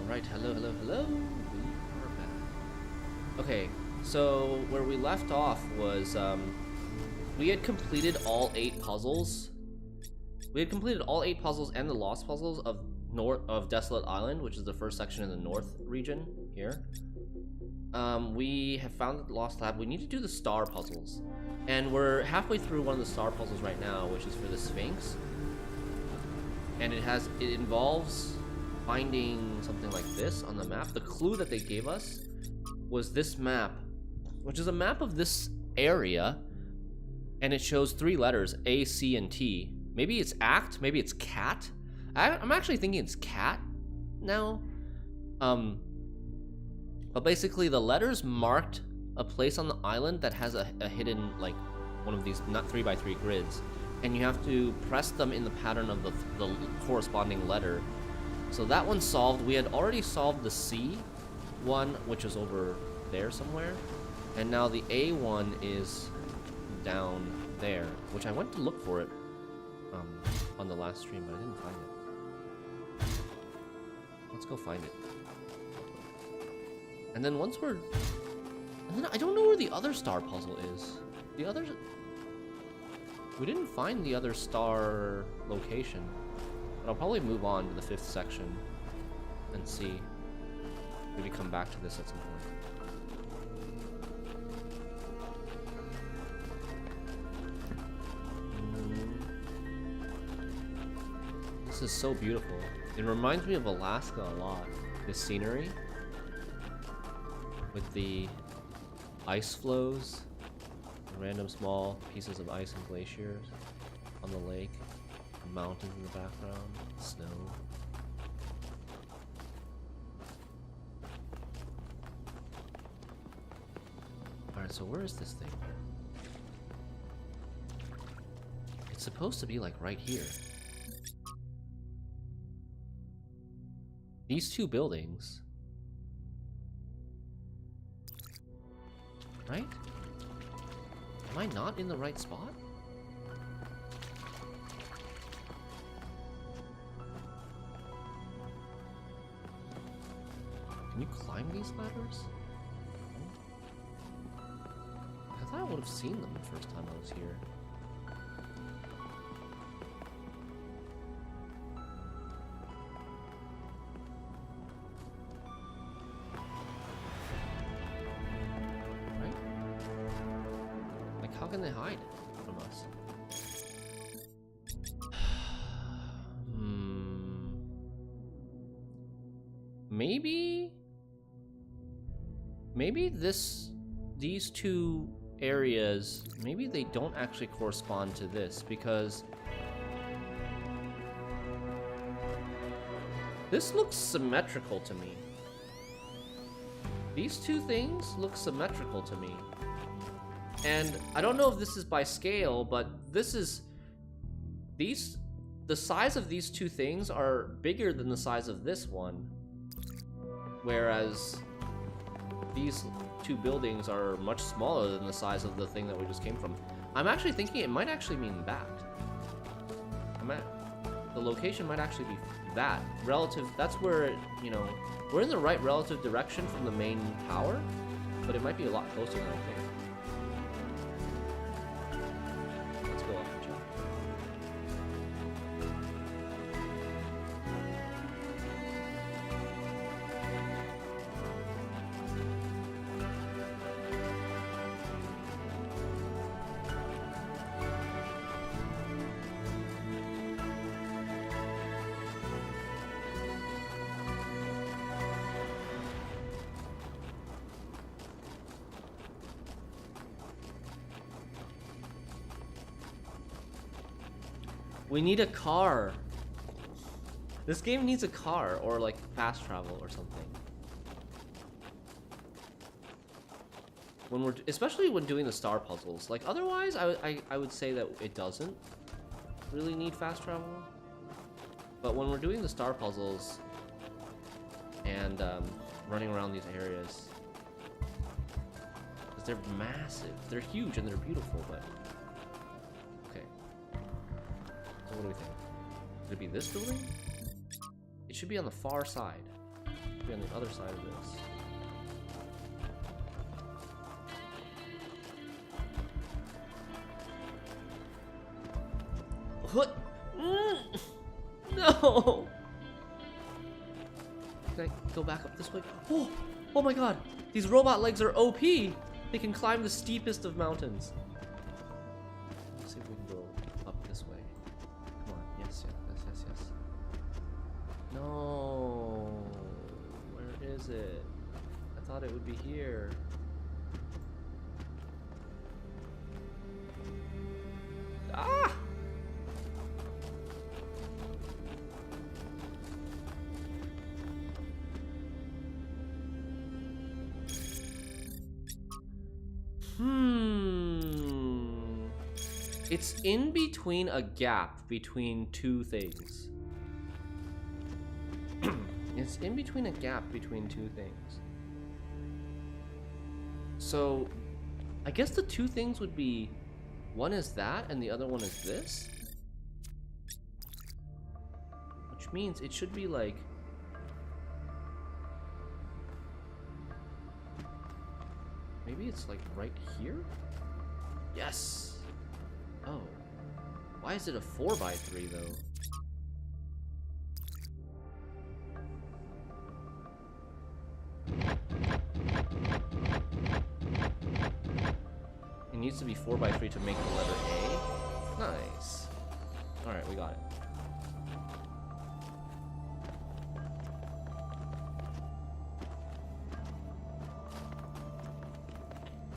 Alright, hello, hello, hello. We are back. Okay, so where we left off was, we had completed all 8 puzzles. We had completed all 8 puzzles and the lost puzzles of Desolate Island, which is the first section in the north region here. We have found the lost lab. We need to do the star puzzles. And we're halfway through one of the star puzzles right now, which is for the Sphinx. And it involves finding something like this on the map. The clue that they gave us was this map, which is a map of this area, and it shows 3 letters, A, C, and T. Maybe it's act, maybe it's cat. I'm actually thinking it's cat now. But basically the letters marked a place on the island that has a hidden, like, one of these not 3x3 grids, and you have to press them in the pattern of the corresponding letter. So that one's solved. We had already solved the C one, which is over there somewhere, and now the A one is down there, which I went to look for it on the last stream, but I didn't find it. Let's go find it. And then once we're... And then I don't know where the other star puzzle is. The other... We didn't find the other star location. But I'll probably move on to the 5th section and see. Maybe come back to this at some point. This is so beautiful. It reminds me of Alaska a lot. This scenery. With the ice flows, random small pieces of ice and glaciers on the lake, mountains in the background, snow. Alright, so where is this thing? It's supposed to be like right here. These 2 buildings. Right? Am I not in the right spot? Can you climb these ladders? I thought I would have seen them the first time I was here. How can they hide from us? Maybe these 2 areas, maybe they don't actually correspond to this, because this looks symmetrical to me. These 2 things look symmetrical to me. And I don't know if this is by scale, but the size of these 2 things are bigger than the size of this one. Whereas these 2 buildings are much smaller than the size of the thing that we just came from. I'm actually thinking it might actually mean that. The location might actually be that. That's where, you know, we're in the right relative direction from the main tower, but it might be a lot closer than I think. We need a car. This game needs a car or like fast travel or something. Especially when doing the star puzzles. Like otherwise, I would say that it doesn't really need fast travel. But when we're doing the star puzzles and running around these areas, because they're massive, they're huge and they're beautiful, but. So what do we think? Could it be this building? It should be on the far side. be on the other side of this. What? No! Can I go back up this way? Oh! Oh my god! These robot legs are OP! They can climb the steepest of mountains. Let's see if we can go up this way. Come on. Yes, yes, yes, yes, yes. No! Where is it? I thought it would be here. Ah! It's in between a gap between two things. It's in between a gap between two things. So, I guess the two things would be, one is that and the other one is this? Which means it should be like... Maybe it's like right here? Yes! Oh. Why is it a 4x3 though? It needs to be 4x3 to make the letter A? Nice. Alright, we got it.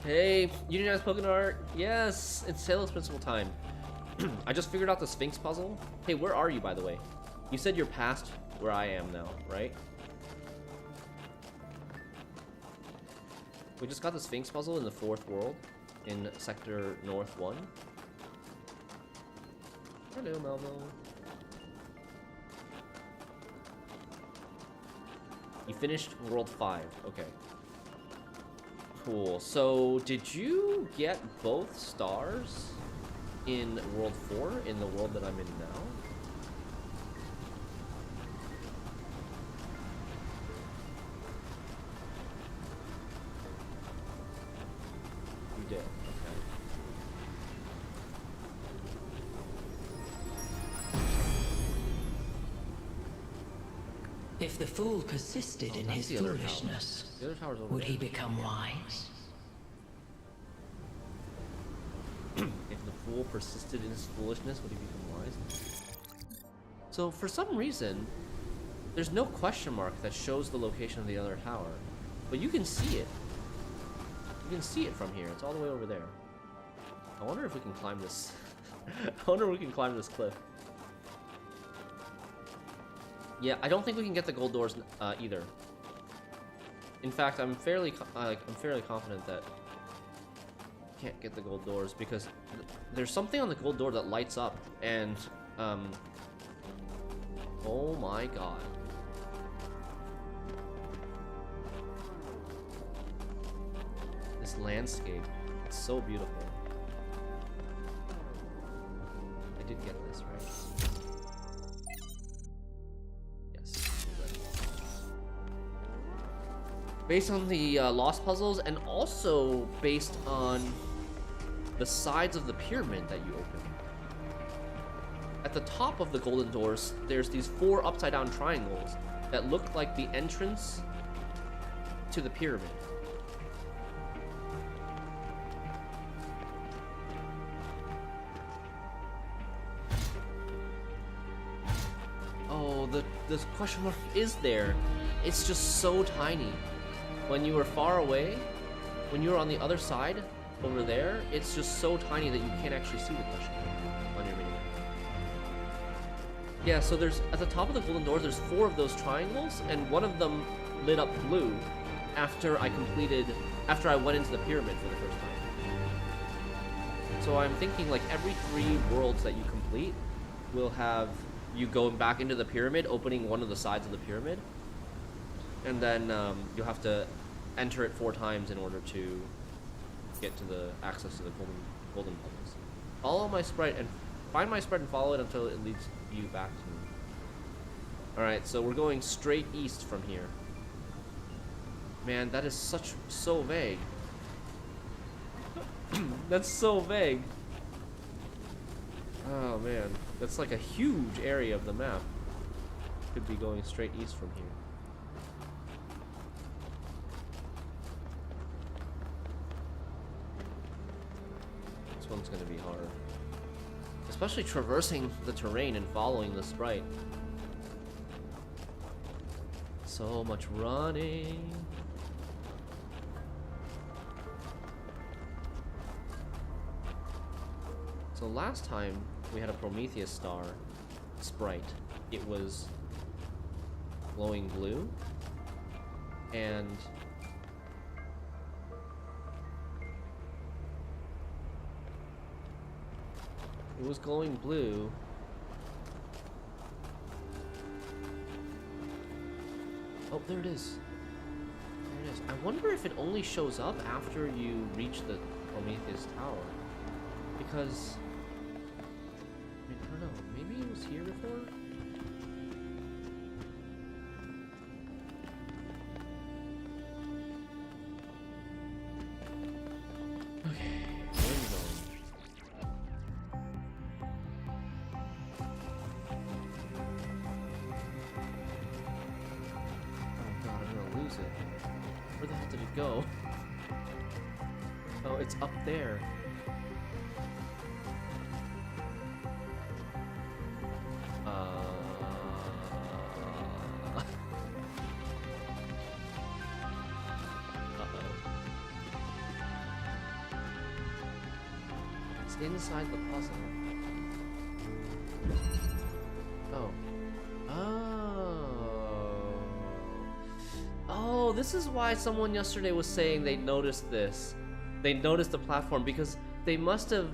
Hey, Unionized Pokemon art. Yes, it's Talos Principal time. I just figured out the Sphinx puzzle. Hey, where are you, by the way? You said you're past where I am now, right? We just got the Sphinx puzzle in the 4th world in Sector North 1. Hello, Melville. You finished World 5. Okay. Cool. So, did you get both stars in World 4, in the world that I'm in now? You did. Okay. If the fool persisted in his foolishness, would he become wise? If the fool persisted in his foolishness, would he become wise? So, for some reason, there's no question mark that shows the location of the other tower. But you can see it. You can see it from here. It's all the way over there. I wonder if we can climb this. I wonder if we can climb this cliff. Yeah, I don't think we can get the gold doors either. In fact, I'm fairly confident that we can't get the gold doors because there's something on the gold door that lights up, and oh my god. This landscape, it's so beautiful. I did get this, right? Based on the lost puzzles, and also based on the sides of the pyramid that you open. At the top of the golden doors, there's these 4 upside down triangles that look like the entrance to the pyramid. Oh, the question mark is there. It's just so tiny. When you were far away, when you were on the other side, over there, it's just so tiny that you can't actually see the question mark on your mini. Yeah, so there's, at the top of the golden door, there's 4 of those triangles, and one of them lit up blue after I went into the pyramid for the first time. So I'm thinking like every 3 worlds that you complete will have you going back into the pyramid, opening one of the sides of the pyramid, and then you'll have to enter it 4 times in order to get to the access to the golden puzzles. Follow my sprite and find my sprite and follow it until it leads you back to me. All right, so we're going straight east from here. Man, that is so vague. That's so vague. Oh man, that's like a huge area of the map. Could be going straight east from here. This one's gonna be hard. Especially traversing the terrain and following the sprite. So much running. So last time we had a Prometheus star sprite. It was glowing blue, and it was glowing blue. Oh, there it is. There it is. I wonder if it only shows up after you reach the Prometheus tower, because I don't know. Maybe it was here before. Where the hell did it go? Oh, it's up there. It's inside the puzzle. Oh. Oh, this is why someone yesterday was saying they noticed this. They noticed the platform because they must have...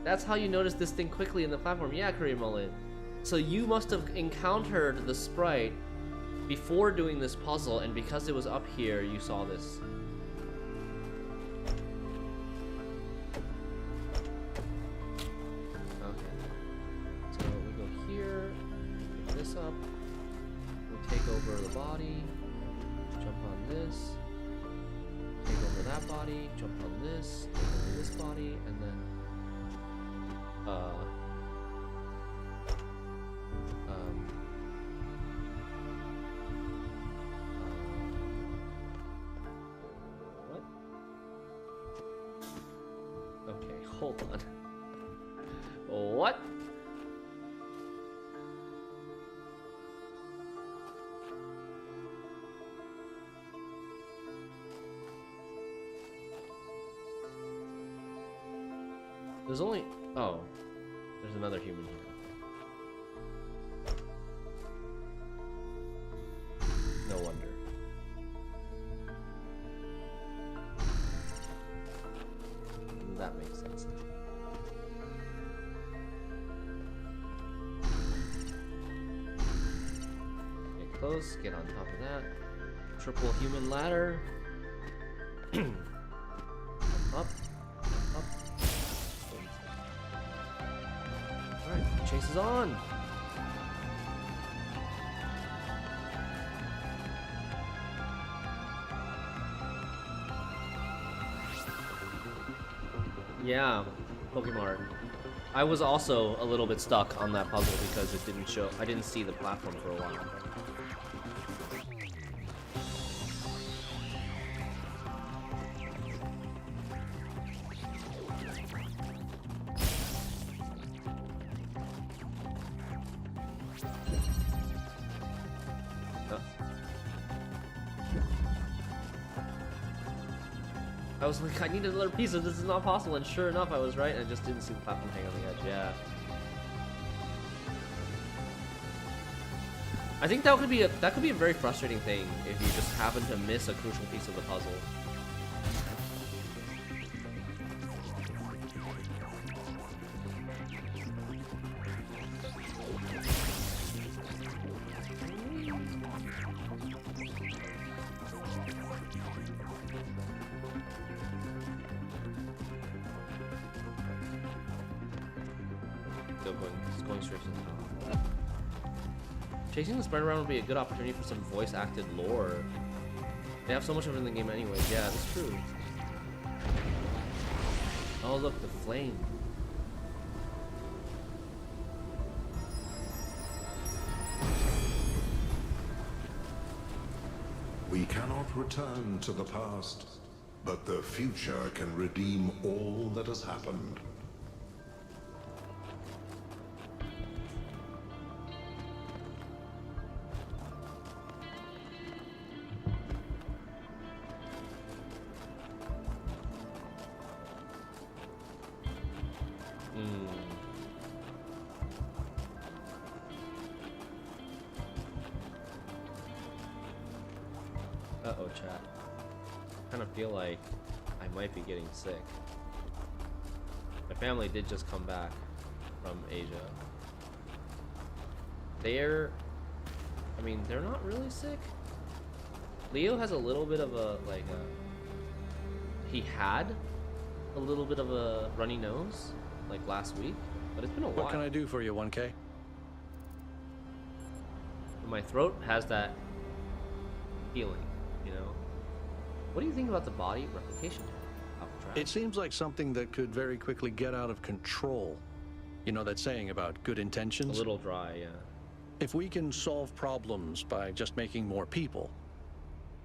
That's how you noticed this thing quickly in the platform. Yeah, Korean Mullet. So you must have encountered the sprite before doing this puzzle, and because it was up here, you saw this. Okay. So we go here, pick this up, we'll take over the body. Jump on this, take over that body, jump on this, take over this body, and then what? Okay, hold on. What? There's only... Oh. There's another human here. No wonder. That makes sense. Get close, get on top of that. Triple human ladder. Up. Alright, chase is on! Yeah, Pokemon. I was also a little bit stuck on that puzzle because it didn't show... I didn't see the platform for a while. I was like, I need another piece of this is not possible, and sure enough, I was right, and I just didn't see the platform hang on the edge. Yeah. I think that could be a very frustrating thing if you just happen to miss a crucial piece of the puzzle. Going straight to the top. Chasing the sprite around would be a good opportunity for some voice-acted lore. They have so much of it in the game anyway. Yeah, that's true. Oh, look, the flame. We cannot return to the past, but the future can redeem all that has happened. Uh-oh, chat. I kind of feel like I might be getting sick. My family did just come back from Asia. They're not really sick. Leo has a little bit of a, he had a little bit of a runny nose, like last week, but it's been a while. What can I do for you, 1K? My throat has that feeling, you know? What do you think about the body replication Alcatraz? It seems like something that could very quickly get out of control. You know that saying about good intentions? A little dry, yeah. If we can solve problems by just making more people,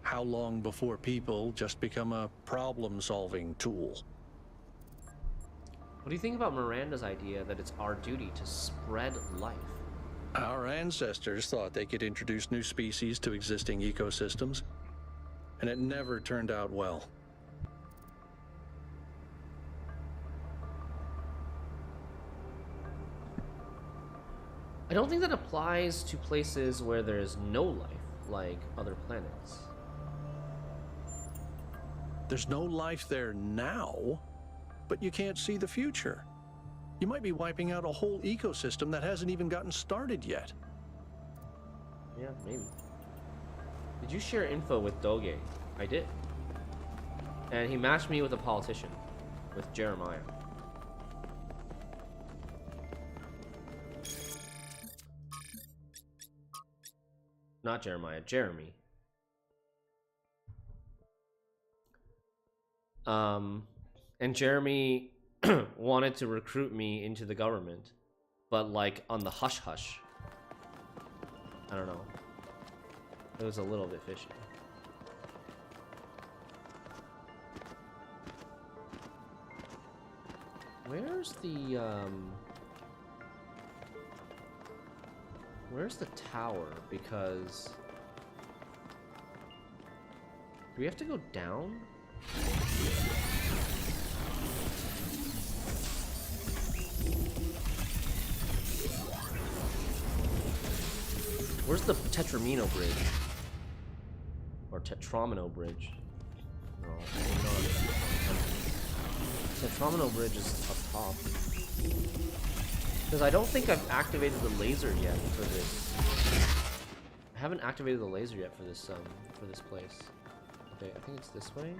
how long before people just become a problem-solving tool? What do you think about Miranda's idea that it's our duty to spread life? Our ancestors thought they could introduce new species to existing ecosystems, and it never turned out well. I don't think that applies to places where there's no life, like other planets. There's no life there now, but you can't see the future. You might be wiping out a whole ecosystem that hasn't even gotten started yet. Yeah, maybe. Did you share info with Doge? I did. And he matched me with a politician, with Jeremiah. Not Jeremiah, Jeremy. And Jeremy wanted to recruit me into the government, but like on the hush hush. I don't know. It was a little bit fishy. Where's the tower? Because do we have to go down? Where's the Tetramino Bridge? Or Tetramino Bridge? No, not. Tetramino Bridge is up top. Because I don't think I've activated the laser yet for this. I haven't activated the laser yet for this place. Okay, I think it's this way.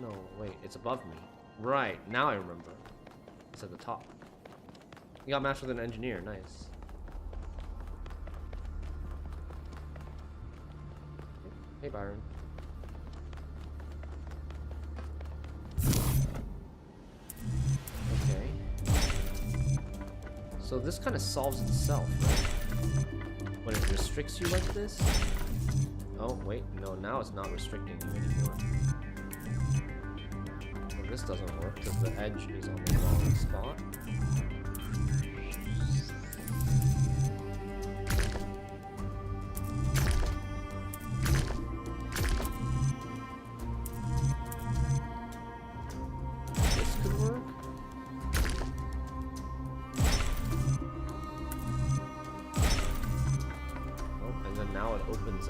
No, wait, it's above me. Right, now I remember. It's at the top. You got matched with an engineer, nice. Hey, Byron. Okay. So this kind of solves itself, right? When it restricts you like this? Oh, wait, no, now it's not restricting you anymore. Well, this doesn't work because the edge is on the wrong spot.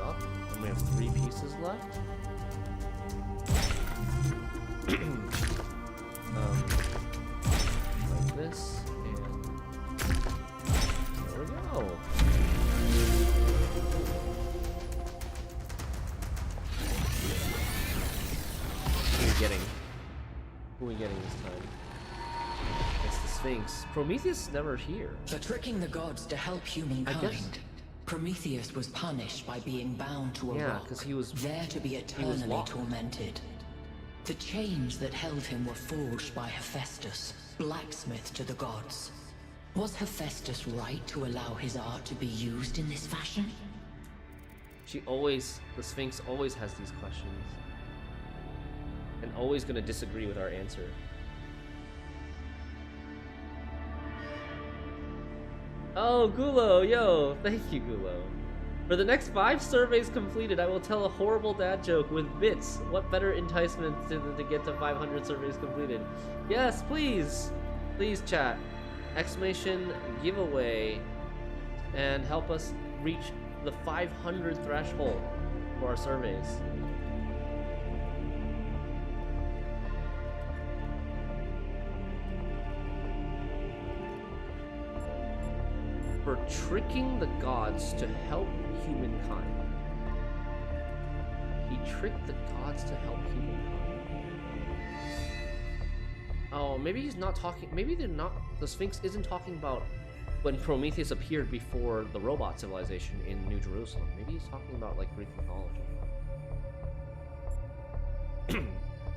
Up, and we have 3 pieces left. Like this, and there we go. Who are we getting this time? It's the Sphinx. Prometheus is never here. For tricking the gods to help humankind. Prometheus was punished by being bound to a Yeah, rock, because he was there to be eternally locked. tormented. The chains that held him were forged by Hephaestus, blacksmith to the gods. Was Hephaestus right to allow his art to be used in this fashion? The Sphinx always has these questions. And always gonna disagree with our answer. Oh, Gulo, yo, thank you, Gulo. For the next 5 surveys completed, I will tell a horrible dad joke with bits. What better enticement to get to 500 surveys completed? Yes, please! Please, chat. Exclamation giveaway. And help us reach the 500 threshold for our surveys. For tricking the gods to help humankind. He tricked the gods to help humankind. Oh, maybe he's not talking. Maybe they're not. The Sphinx isn't talking about when Prometheus appeared before the robot civilization in New Jerusalem. Maybe he's talking about like Greek mythology.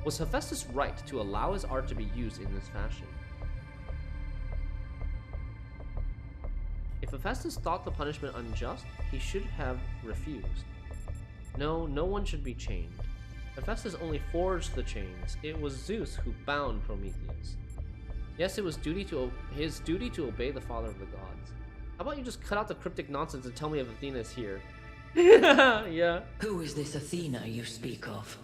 Was Hephaestus right to allow his art to be used in this fashion? If Hephaestus thought the punishment unjust, he should have refused. No, no one should be chained. Hephaestus only forged the chains. It was Zeus who bound Prometheus. Yes, it was his duty to obey the father of the gods. How about you just cut out the cryptic nonsense and tell me if Athena is here? Yeah. Who is this Athena you speak of?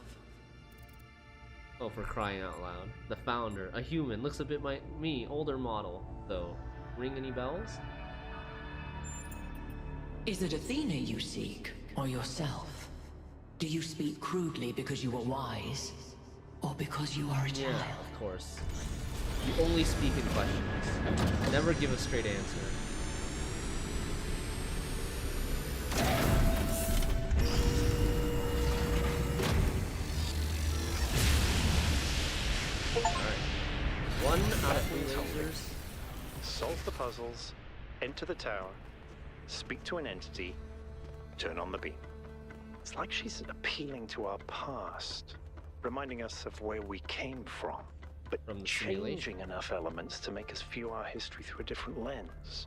Oh, for crying out loud. The founder, a human, looks a bit like me, older model, though. Ring any bells? Is it Athena you seek, or yourself? Do you speak crudely because you are wise, or because you are a child? Yeah, of course. You only speak in questions. Never give a straight answer. Alright. 1 out of 3 lasers. Solve the puzzles, enter the tower, speak to an entity, turn on the beam. It's like she's appealing to our past, reminding us of where we came from, but From the changing simulation. enough elements to make us view our history through a different lens.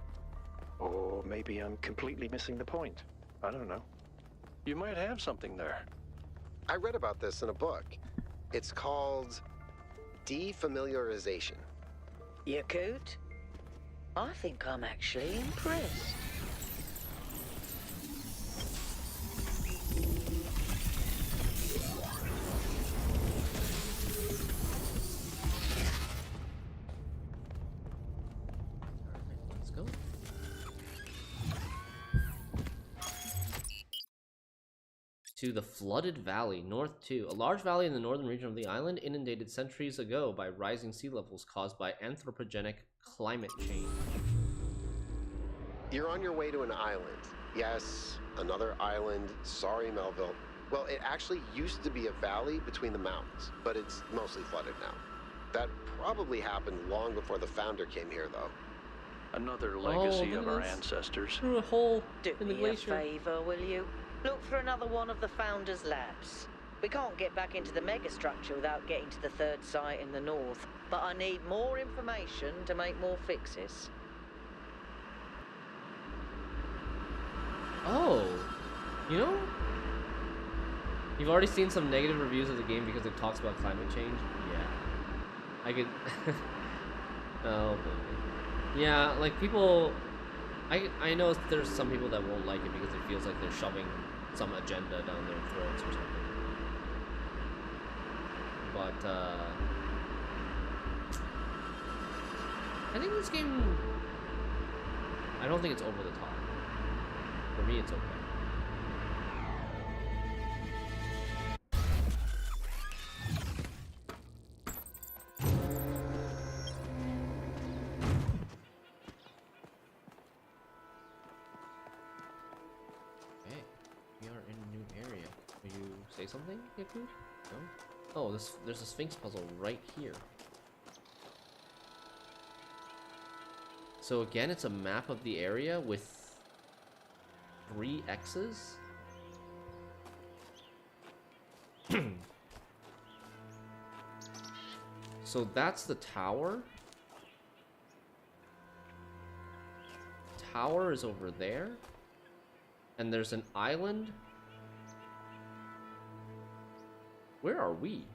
Or maybe I'm completely missing the point. I don't know. You might have something there. I read about this in a book. It's called defamiliarization. Yakut? I think I'm actually impressed. Let's go. To the flooded valley, North 2. A large valley in the northern region of the island, inundated centuries ago by rising sea levels caused by anthropogenic climate change. You're on your way to an island. Yes, another island. Sorry, Melville. Well, it actually used to be a valley between the mountains, but it's mostly flooded now. That probably happened long before the founder came here, though. Another legacy look of at our this. ancestors. Through a hole Do in the me a glacier. favor, will you? Look for another one of the Founder's labs. We can't get back into the megastructure without getting to the third site in the north, but I need more information to make more fixes. Oh, you know, you've already seen some negative reviews of the game because it talks about climate change. Yeah, I could. Oh, baby. Yeah, like people. I know there's some people that won't like it because it feels like they're shoving some agenda down their throats or something. But I think this game. I don't think it's over the top. For me, it's okay. Okay, we are in a new area. Will you say something, Yaku? No? Oh, there's a Sphinx puzzle right here. So again, it's a map of the area with 3 X's. So that's the tower. Tower is over there. And there's an island. Where are we?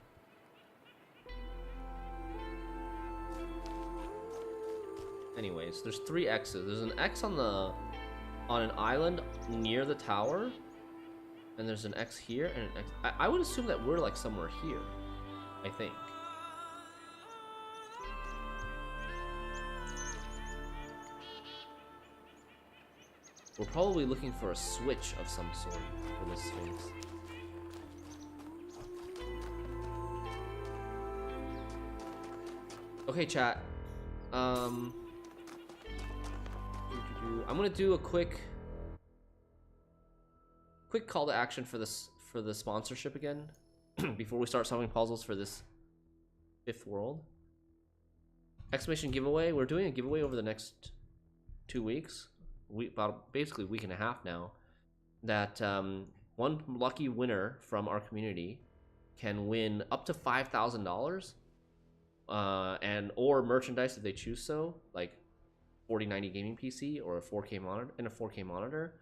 Anyways, there's 3 X's. There's an X on an island near the tower. And there's an X here and an X. I would assume that we're like somewhere here. I think. We're probably looking for a switch of some sort for this Sphinx. Okay, chat. I'm gonna do a quick call to action for the sponsorship again before we start solving puzzles for this 5th world. Exclamation giveaway. We're doing a giveaway over the next 2 weeks. About basically a week and a half now, that one lucky winner from our community can win up to $5,000 and or merchandise if they choose so, like 4090 gaming PC or a 4K monitor and a 4K monitor,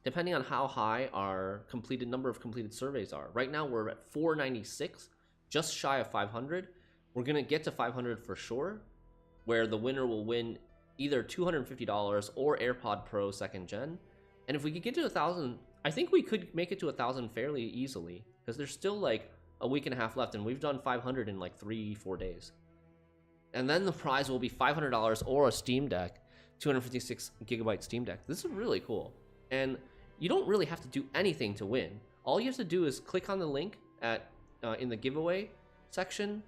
depending on how high our number of completed surveys are. Right now we're at 496, just shy of 500. We're gonna get to 500 for sure, where the winner will win either $250 or AirPod Pro 2nd gen. And if we could get to 1,000, I think we could make it to 1,000 fairly easily, because there's still like a week and a half left, and we've done 500 in like 3-4 days. And then the prize will be $500 or a Steam Deck, 256 gigabyte Steam Deck. This is really cool. And you don't really have to do anything to win. All you have to do is click on the link at in the giveaway section.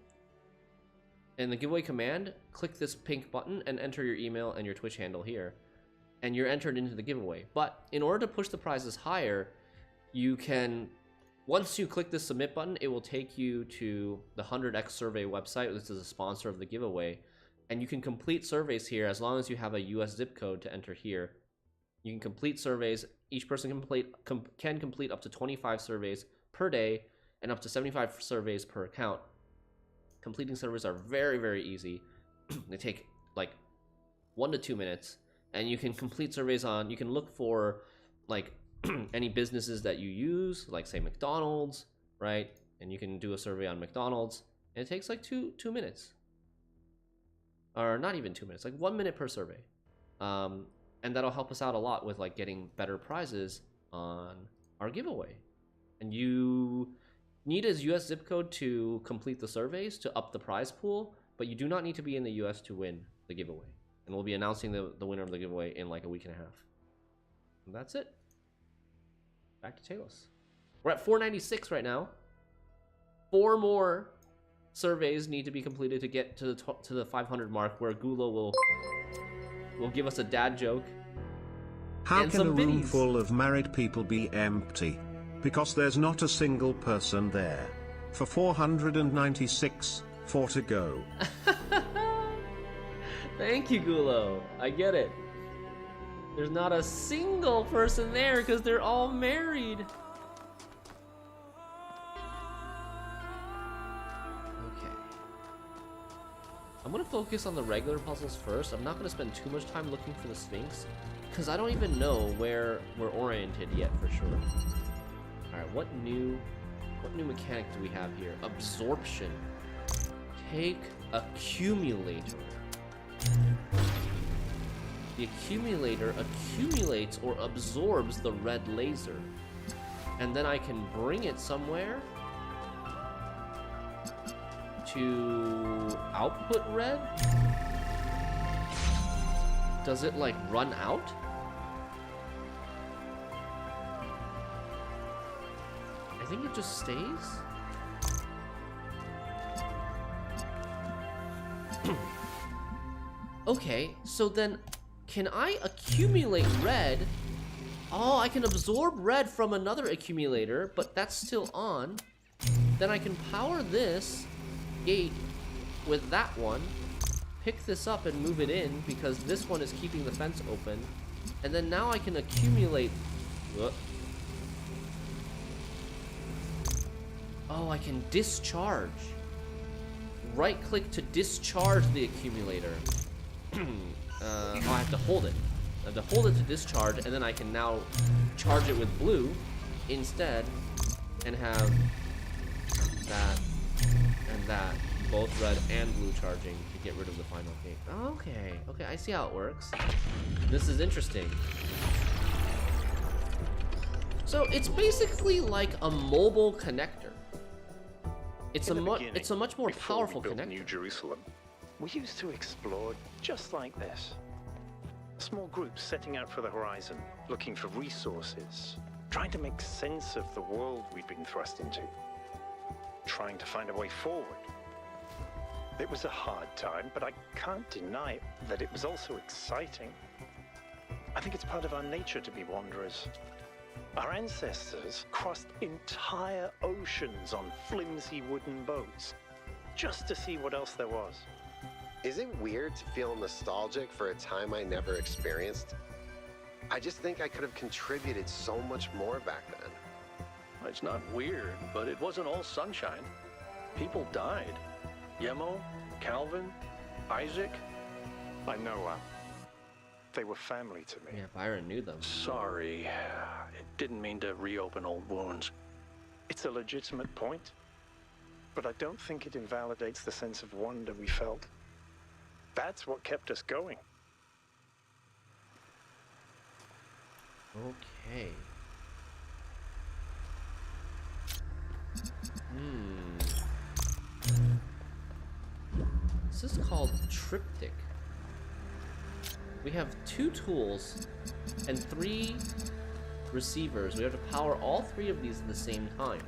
In the giveaway command, click this pink button and enter your email and your Twitch handle here, and you're entered into the giveaway. But in order to push the prizes higher, you can, once you click the submit button, it will take you to the 100x survey website. This is a sponsor of the giveaway, and you can complete surveys here as long as you have a US zip code to enter here. You can complete surveys. Each person can complete up to 25 surveys per day and up to 75 surveys per account. Completing surveys are very, very easy. They take like 1 to 2 minutes, and you can complete surveys on, you can look for like any businesses that you use, like say McDonald's, right? And you can do a survey on McDonald's, and it takes like two minutes. Or not even 2 minutes, like 1 minute per survey. And that'll help us out a lot with like getting better prizes on our giveaway. And you need a US zip code to complete the surveys to up the prize pool, but you do not need to be in the US to win the giveaway. And we'll be announcing the winner of the giveaway in like a week and a half. And that's it. Back to Talos. We're at 496 right now. 4 more surveys need to be completed to get to the 500 mark, where Gulo will give us a dad joke. How can a room full of married people be empty? Because there's not a single person there. For 496, 4 to go. Thank you, Gulo. I get it. There's not a single person there because they're all married. Okay. I'm gonna focus on the regular puzzles first. I'm not gonna spend too much time looking for the Sphinx, because I don't even know where we're oriented yet for sure. Alright, what new mechanic do we have here? Absorption. Take accumulator. The accumulator accumulates or absorbs the red laser. And then I can bring it somewhere to output red? Does it like run out? I think it just stays. Okay, so then can I accumulate red? Oh, I can absorb red from another accumulator, but that's still on. Then I can power this gate with that one, pick this up and move it in because this one is keeping the fence open. And then now I can accumulate... Oh, I can discharge. Right-click to discharge the accumulator. Oh, I have to hold it. I have to hold it to discharge, and then I can now charge it with blue instead, and have that and that, both red and blue charging to get rid of the final gate. Okay, okay, I see how it works. This is interesting. So it's basically like a mobile connector. It's a much more powerful connector. New Jerusalem, we used to explore just like this. Small groups setting out for the horizon, looking for resources, trying to make sense of the world we'd been thrust into, trying to find a way forward. It was a hard time, but I can't deny that it was also exciting. I think it's part of our nature to be wanderers. Our ancestors crossed entire oceans on flimsy wooden boats, just to see what else there was. Is it weird to feel nostalgic for a time I never experienced? I just think I could have contributed so much more back then. It's not weird, but it wasn't all sunshine. People died. Yemo, Calvin, Isaac. I know, they were family to me. Yeah, Byron knew them. Sorry. It didn't mean to reopen old wounds. It's a legitimate point, but I don't think it invalidates the sense of wonder we felt. That's what kept us going. Okay. This is called triptych. We have 2 tools and 3 receivers. We have to power all 3 of these at the same time.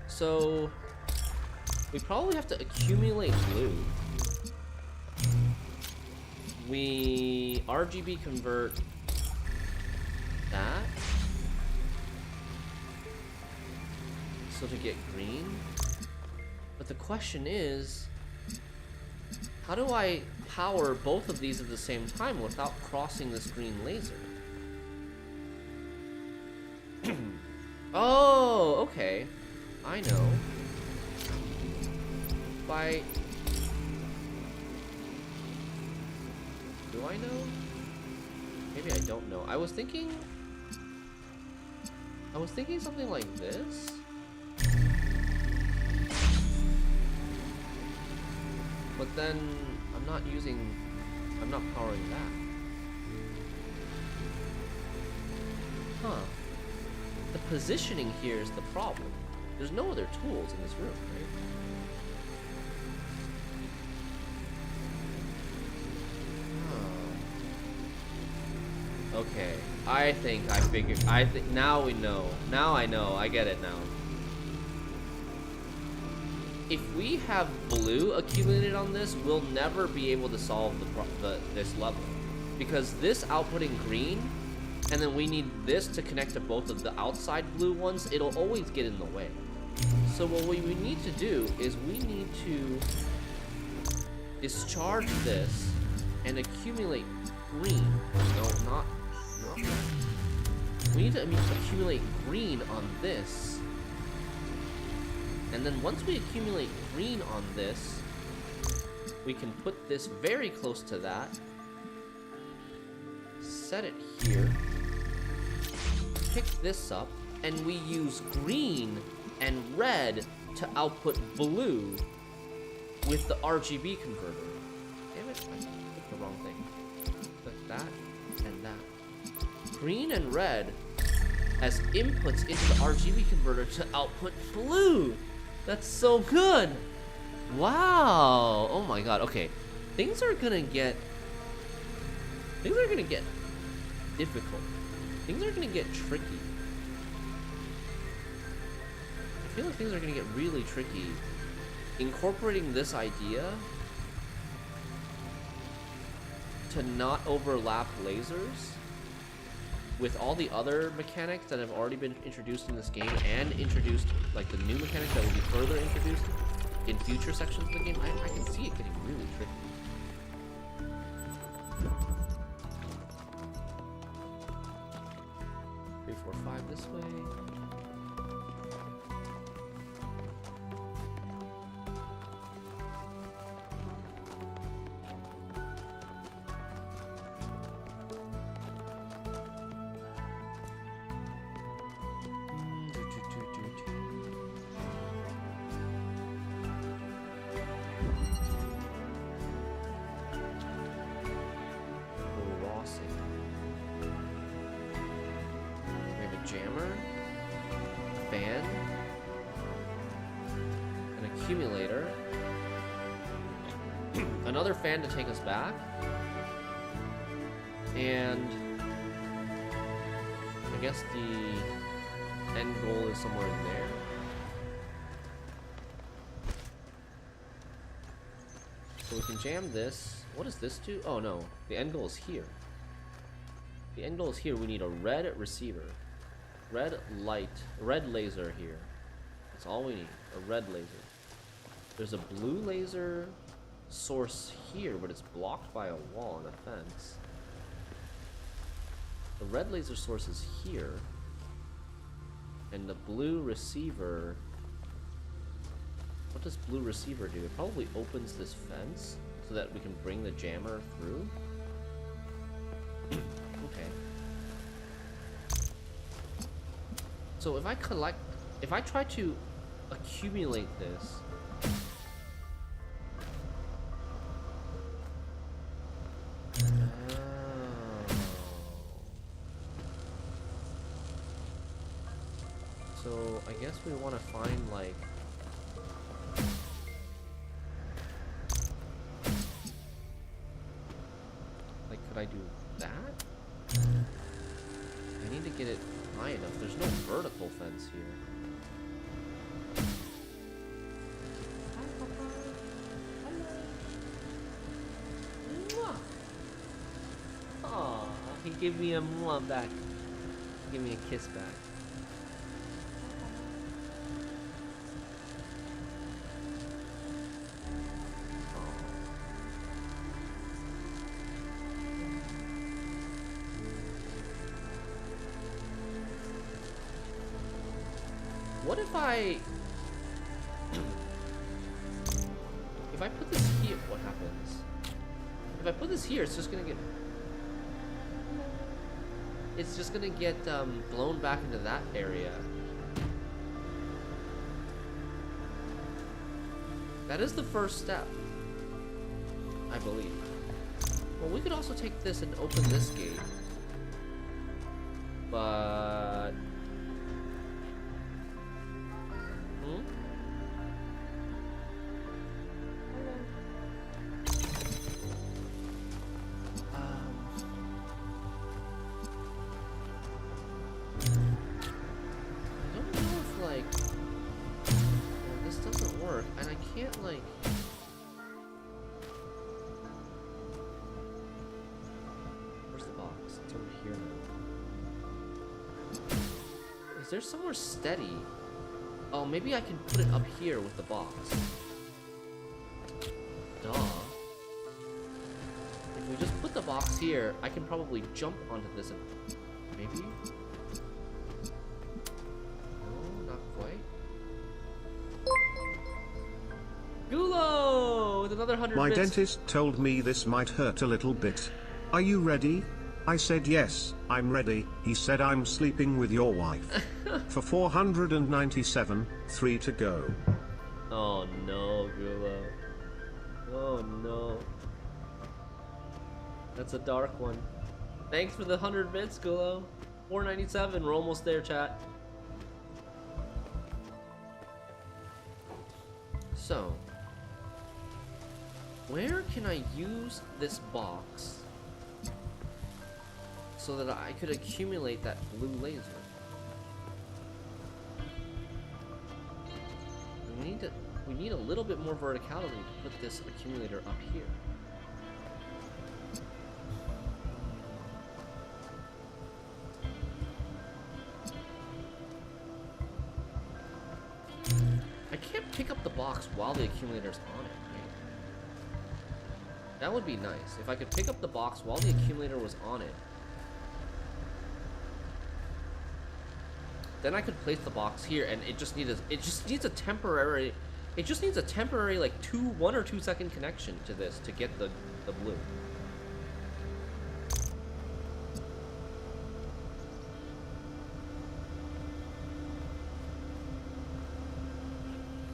So we probably have to accumulate blue. We RGB convert that. So to get green. But the question is, how do I power both of these at the same time without crossing this green laser? Oh, okay. I know. By... Do I know? Maybe I don't know. I was thinking something like this. But then I'm not powering that. Huh. The positioning here is the problem. There's no other tools in this room, right? Oh. Okay. I think now we know. Now I know. I get it now. If we have blue accumulated on this, we'll never be able to solve this level. Because this outputting green, and then we need this to connect to both of the outside blue ones, it'll always get in the way. So what we need to do is we need to discharge this and accumulate green. No, not that. We need to accumulate green on this. And then once we accumulate green on this, we can put this very close to that, set it here, pick this up, and we use green and red to output blue with the RGB converter. Damn it, I picked the wrong thing. Put that and that. Green and red as inputs into the RGB converter to output blue. That's so good. Wow. Oh my god. Okay. Things are gonna get difficult. Things are gonna get tricky. I feel like things are gonna get really tricky. Incorporating this idea to not overlap lasers with all the other mechanics that have already been introduced in this game and introduced, like the new mechanics that will be further introduced, in future sections of the game, I can see it getting really tricky. 3, 4, 5 this way. Jammer, fan, an accumulator, another fan to take us back, and I guess the end goal is somewhere in there. So we can jam this. What does this do? Oh no, the end goal is here. The end goal is here. We need a red receiver. Red laser here. That's all we need, a red laser. There's a blue laser source here, but it's blocked by a wall and a fence. The red laser source is here. And the blue receiver... What does blue receiver do? It probably opens this fence so that we can bring the jammer through. Okay. So if I try to accumulate this, so I guess we want to find like could I do that? I need to get it high enough. There's no vertical fence here. Aw, he gave me a mwah back. He gave me a kiss back. What if I put this here, what happens? If I put this here, it's just gonna get blown back into that area. That is the first step, I believe. Well, we could also take this and open this gate, but is there somewhere steady? Oh, maybe I can put it up here with the box. Duh. If we just put the box here, I can probably jump onto this and... Maybe? No, not quite. Gulo! With another 100 My bits. dentist told me this might hurt a little bit. Are you ready? I said yes, I'm ready. He said I'm sleeping with your wife. For 497, 3 to go. Oh no, Gulo. Oh no. That's a dark one. Thanks for the 100 bits, Gulo. 497, we're almost there, chat. So, where can I use this box so that I could accumulate that blue laser? We need a little bit more verticality to put this accumulator up here. I can't pick up the box while the accumulator's on it, right? That would be nice. If I could pick up the box while the accumulator was on it, then I could place the box here, and it just needs a temporary like 1 or 2 second connection to this to get the blue.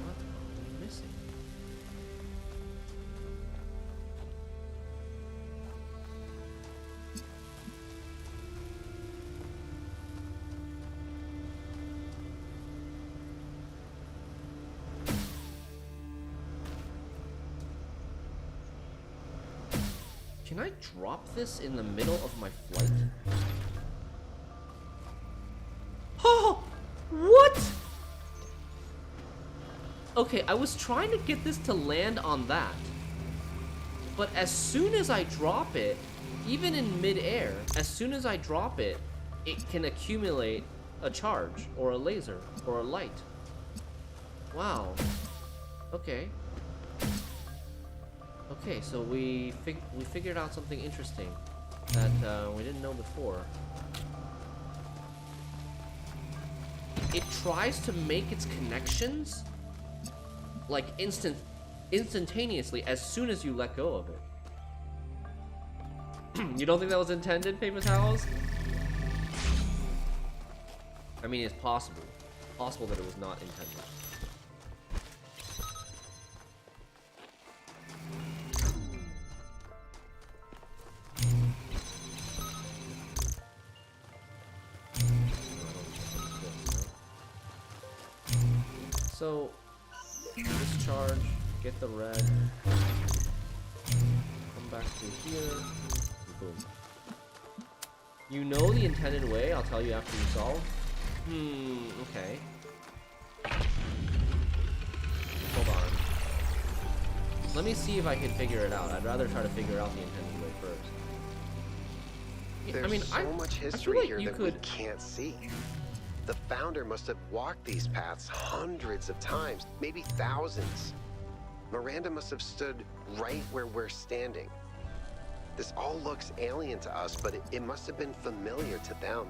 What are we missing? Can I drop this in the middle of my flight? Oh! What? Okay, I was trying to get this to land on that. But as soon as I drop it, even in mid-air, as soon as I drop it, it can accumulate a charge, or a laser, or a light. Wow. Okay. Okay, so we figured out something interesting that we didn't know before. It tries to make its connections like instantaneously as soon as you let go of it. You don't think that was intended, Paper Talos? I mean, it's possible. Possible that it was not intended. So, discharge, get the red, come back to here, boom. You know the intended way, I'll tell you after you solve. Okay. Hold on. Let me see if I can figure it out. I'd rather try to figure out the intended way first. There's I mean, so much I history feel like here you that could... we can't see. The founder must have walked these paths hundreds of times, maybe thousands. Miranda must have stood right where we're standing. This all looks alien to us, but it must have been familiar to them.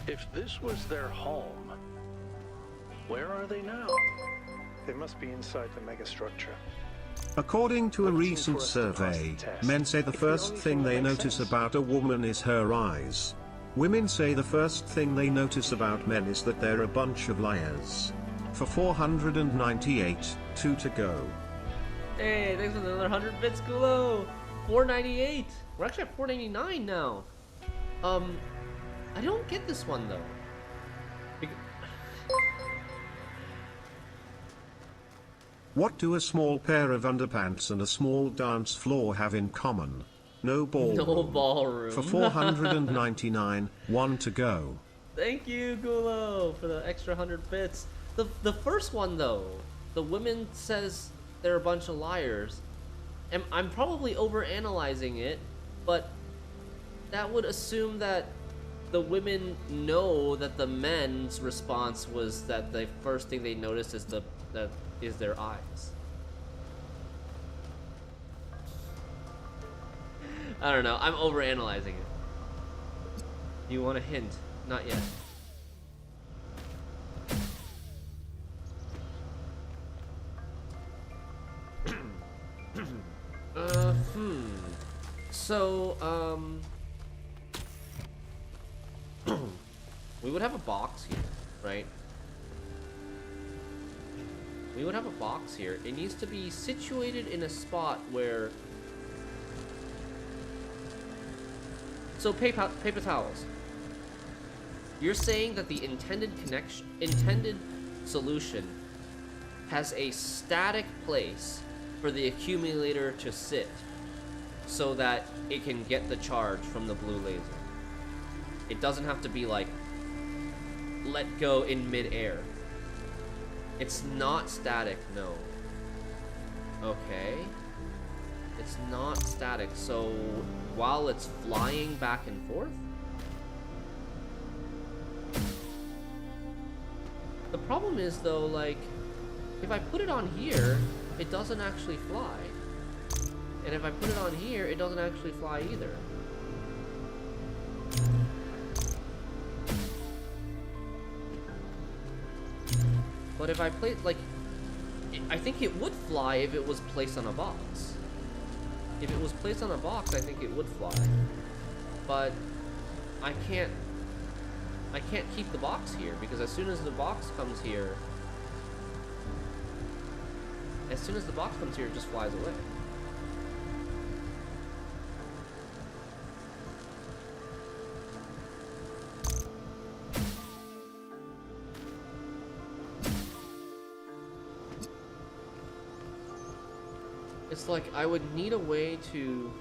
If this was their home, where are they now? They must be inside the megastructure. According to a Looking recent for us to pass the survey, test. men say the It's the first only thing thing that they makes notice sense. about a woman is her eyes. Women say the first thing they notice about men is that they're a bunch of liars. For 498, 2 to go. Hey, thanks for another 100 bits, Gulo! 498! We're actually at 499 now. I don't get this one, though. What do a small pair of underpants and a small dance floor have in common? No ballroom. No ballroom. For 499, 1 to go. Thank you, Gulo, for the extra 100 bits. The first one, though, the woman says they're a bunch of liars. And I'm probably overanalyzing it, but that would assume that the women know that the men's response was that the first thing they noticed is their eyes. I don't know. I'm overanalyzing it. You want a hint? Not yet. So, we would have a box here, right? We would have a box here. It needs to be situated in a spot where... So, paper towels. You're saying that the intended solution has a static place for the accumulator to sit so that it can get the charge from the blue laser. It doesn't have to be like let go in mid-air. It's not static, no. Okay. It's not static, so while it's flying back and forth? The problem is though, like, If I put it on here, it doesn't actually fly. And if I put it on here, it doesn't actually fly either. But if I place, like, I think it would fly if it was placed on a box. If it was placed on a box, I think it would fly. But I can't keep the box here, because as soon as the box comes here, it just flies away. It's like I would need a way to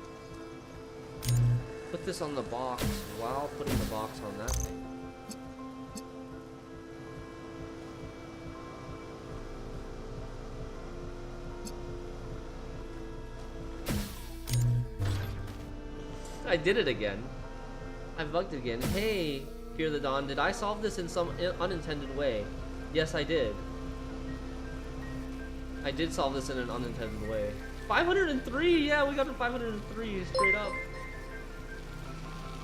put this on the box while putting the box on that thing. I did it again. I bugged it again. Hey, Fear the Dawn, did I solve this in some unintended way? Yes, I did. I did solve this in an unintended way. 503! Yeah, we got to 503 straight up.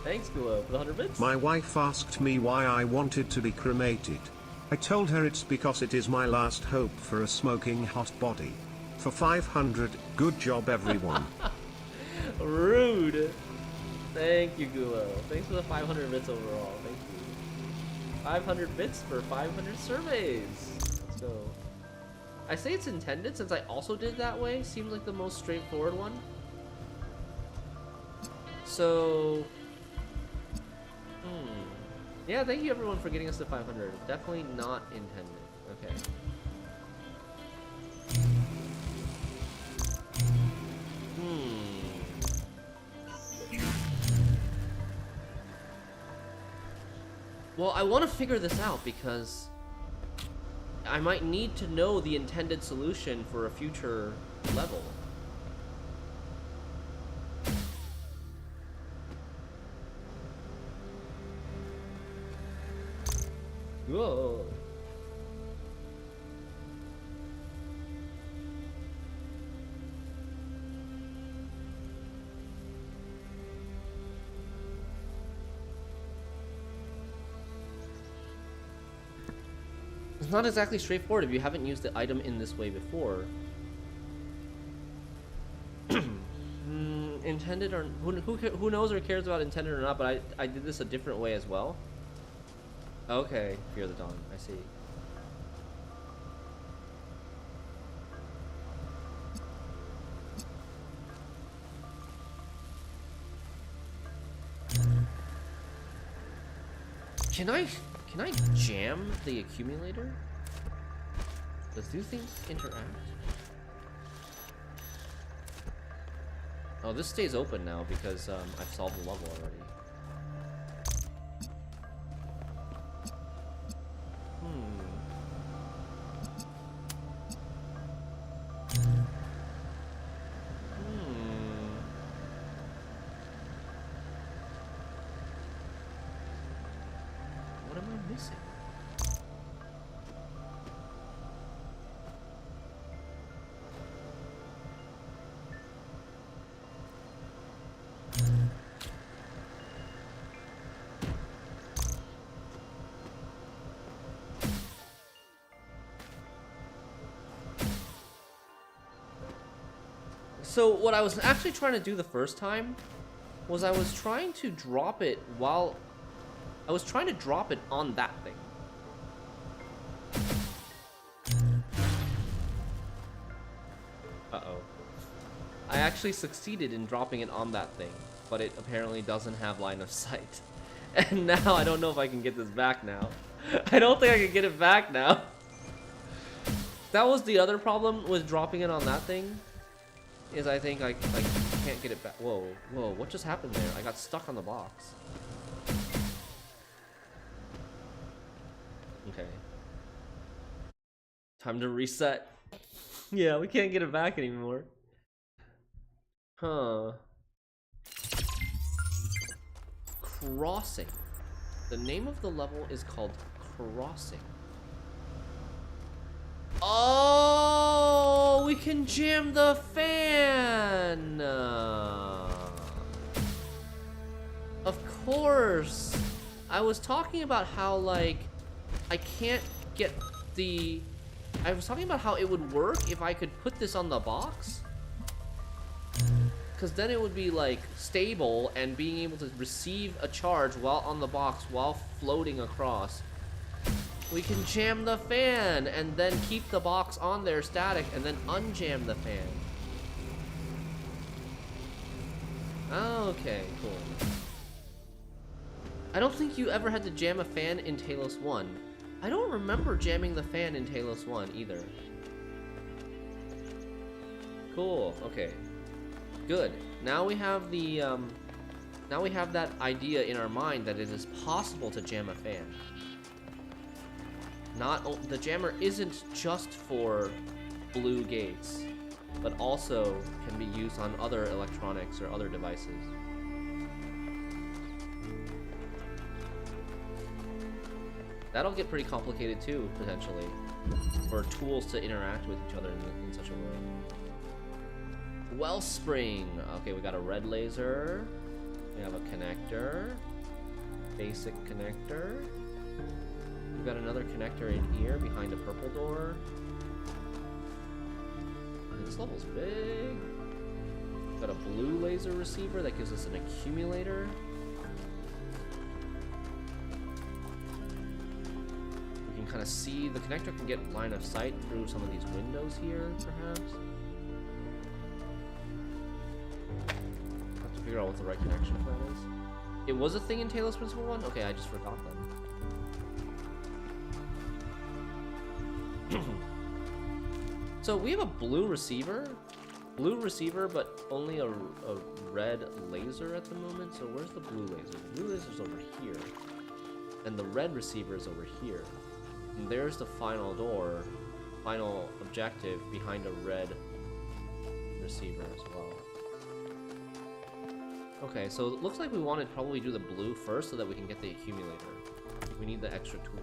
Thanks, Gulo, for the 100 bits. My wife asked me why I wanted to be cremated. I told her it's because it is my last hope for a smoking hot body. For 500, good job everyone. Rude. Thank you, Gulo. Thanks for the 500 bits overall. Thank you. 500 bits for 500 surveys. Let's go. I say it's intended since I also did it that way. Seems like the most straightforward one. So, yeah, thank you everyone for getting us to 500. Definitely not intended. Okay. Well, I want to figure this out because I might need to know the intended solution for a future level. Whoa. It's not exactly straightforward if you haven't used the item in this way before. Intended or who knows or cares about intended or not, but I did this a different way as well. Okay, Fear the Dawn, I see. Can I jam the accumulator? Does do things interact? Oh, this stays open now because I've solved the level already. What am I missing? So what I was actually trying to do the first time was I was trying to drop it while I was trying to drop it on that thing. Uh-oh. I actually succeeded in dropping it on that thing, but it apparently doesn't have line of sight. And now I don't know if I can get this back now. I don't think I can get it back now. That was the other problem with dropping it on that thing. Is I think I can't get it back. Whoa, whoa, what just happened there? I got stuck on the box. Okay. Time to reset. Yeah, we can't get it back anymore. Huh. Crossing. The name of the level is called Crossing. Oh, we can jam the fan. Of course. I was talking about how, like, I can't get the... I was talking about how it would work if I could put this on the box. Because then it would be, like, stable and being able to receive a charge while on the box while floating across. We can jam the fan and then keep the box on there static and then unjam the fan. Okay, cool. I don't think you ever had to jam a fan in Talos 1. I don't remember jamming the fan in Talos 1 either. Cool, okay. Good. Now we have the, now we have that idea in our mind that it is possible to jam a fan. The jammer isn't just for blue gates, but also can be used on other electronics or other devices. That'll get pretty complicated too, potentially, for tools to interact with each other in such a way. Wellspring. Okay, we got a red laser. We have a connector. Basic connector. We've got another connector in here behind a purple door. This level's big. We've got a blue laser receiver that gives us an accumulator. We can kind of see, the connector can get line of sight through some of these windows here, perhaps. Have to figure out what the right connection for that is. It was a thing in Talos Principle 1? Okay, I just forgot them. So we have a blue receiver, but only a red laser at the moment. So where's the blue laser? The blue laser's over here, and the red receiver is over here. And there's the final door, final objective behind a red receiver as well. Okay, so it looks like we want to probably do the blue first so that we can get the accumulator. We need the extra tool.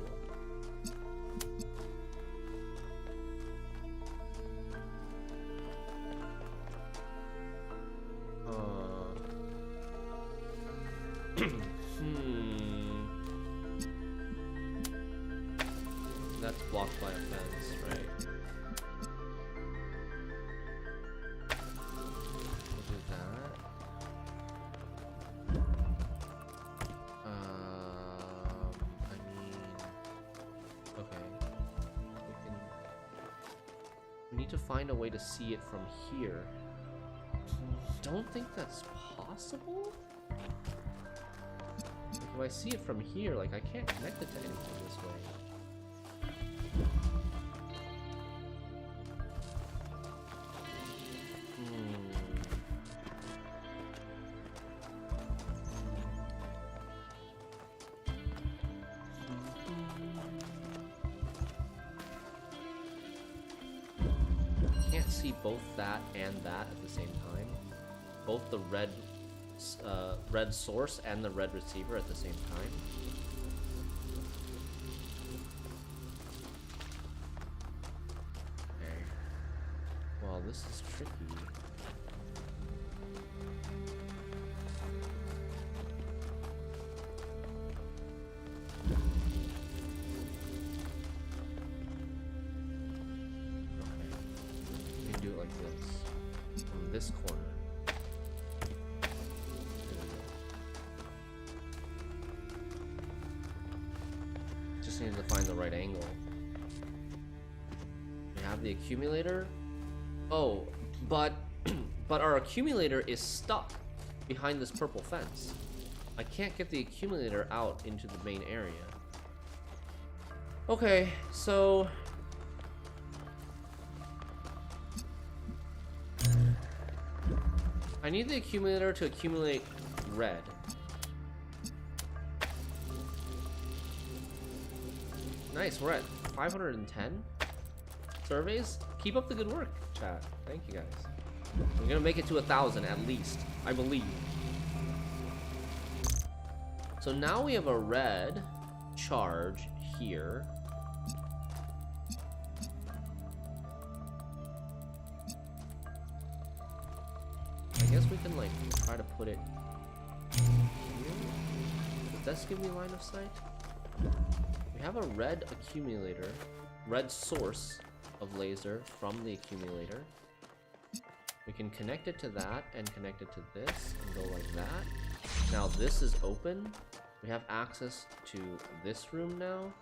That's blocked by a fence, right? We'll do that. I mean, okay. We need to find a way to see it from here. Don't think that's possible? Like, if I see it from here, like, I can't connect it to anything this way. Can't see both that and that at the same time. Both the red source and the red receiver at the same time. Okay. Well, this is tricky. This corner. Just need to find the right angle. We have the accumulator. Oh, but our accumulator is stuck behind this purple fence. I can't get the accumulator out into the main area. Okay, so I need the accumulator to accumulate red. Nice, we're at 510 surveys. Keep up the good work, chat. Thank you guys. We're gonna make it to 1,000 at least, I believe. So now we have a red charge here. can like try to put it here. Does this give me line of sight? We have a red accumulator, red source of laser from the accumulator. We can connect it to that and connect it to this and go like that. Now this is open. We have access to this room now.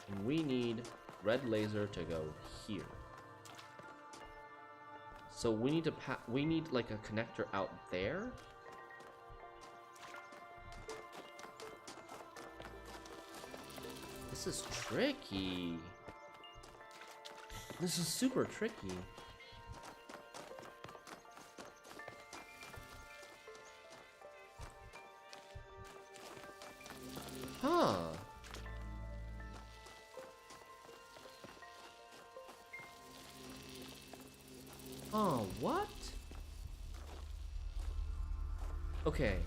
And we need red laser to go here. So we need to we need like a connector out there. This is tricky. This is super tricky. Huh. Oh, what? Okay.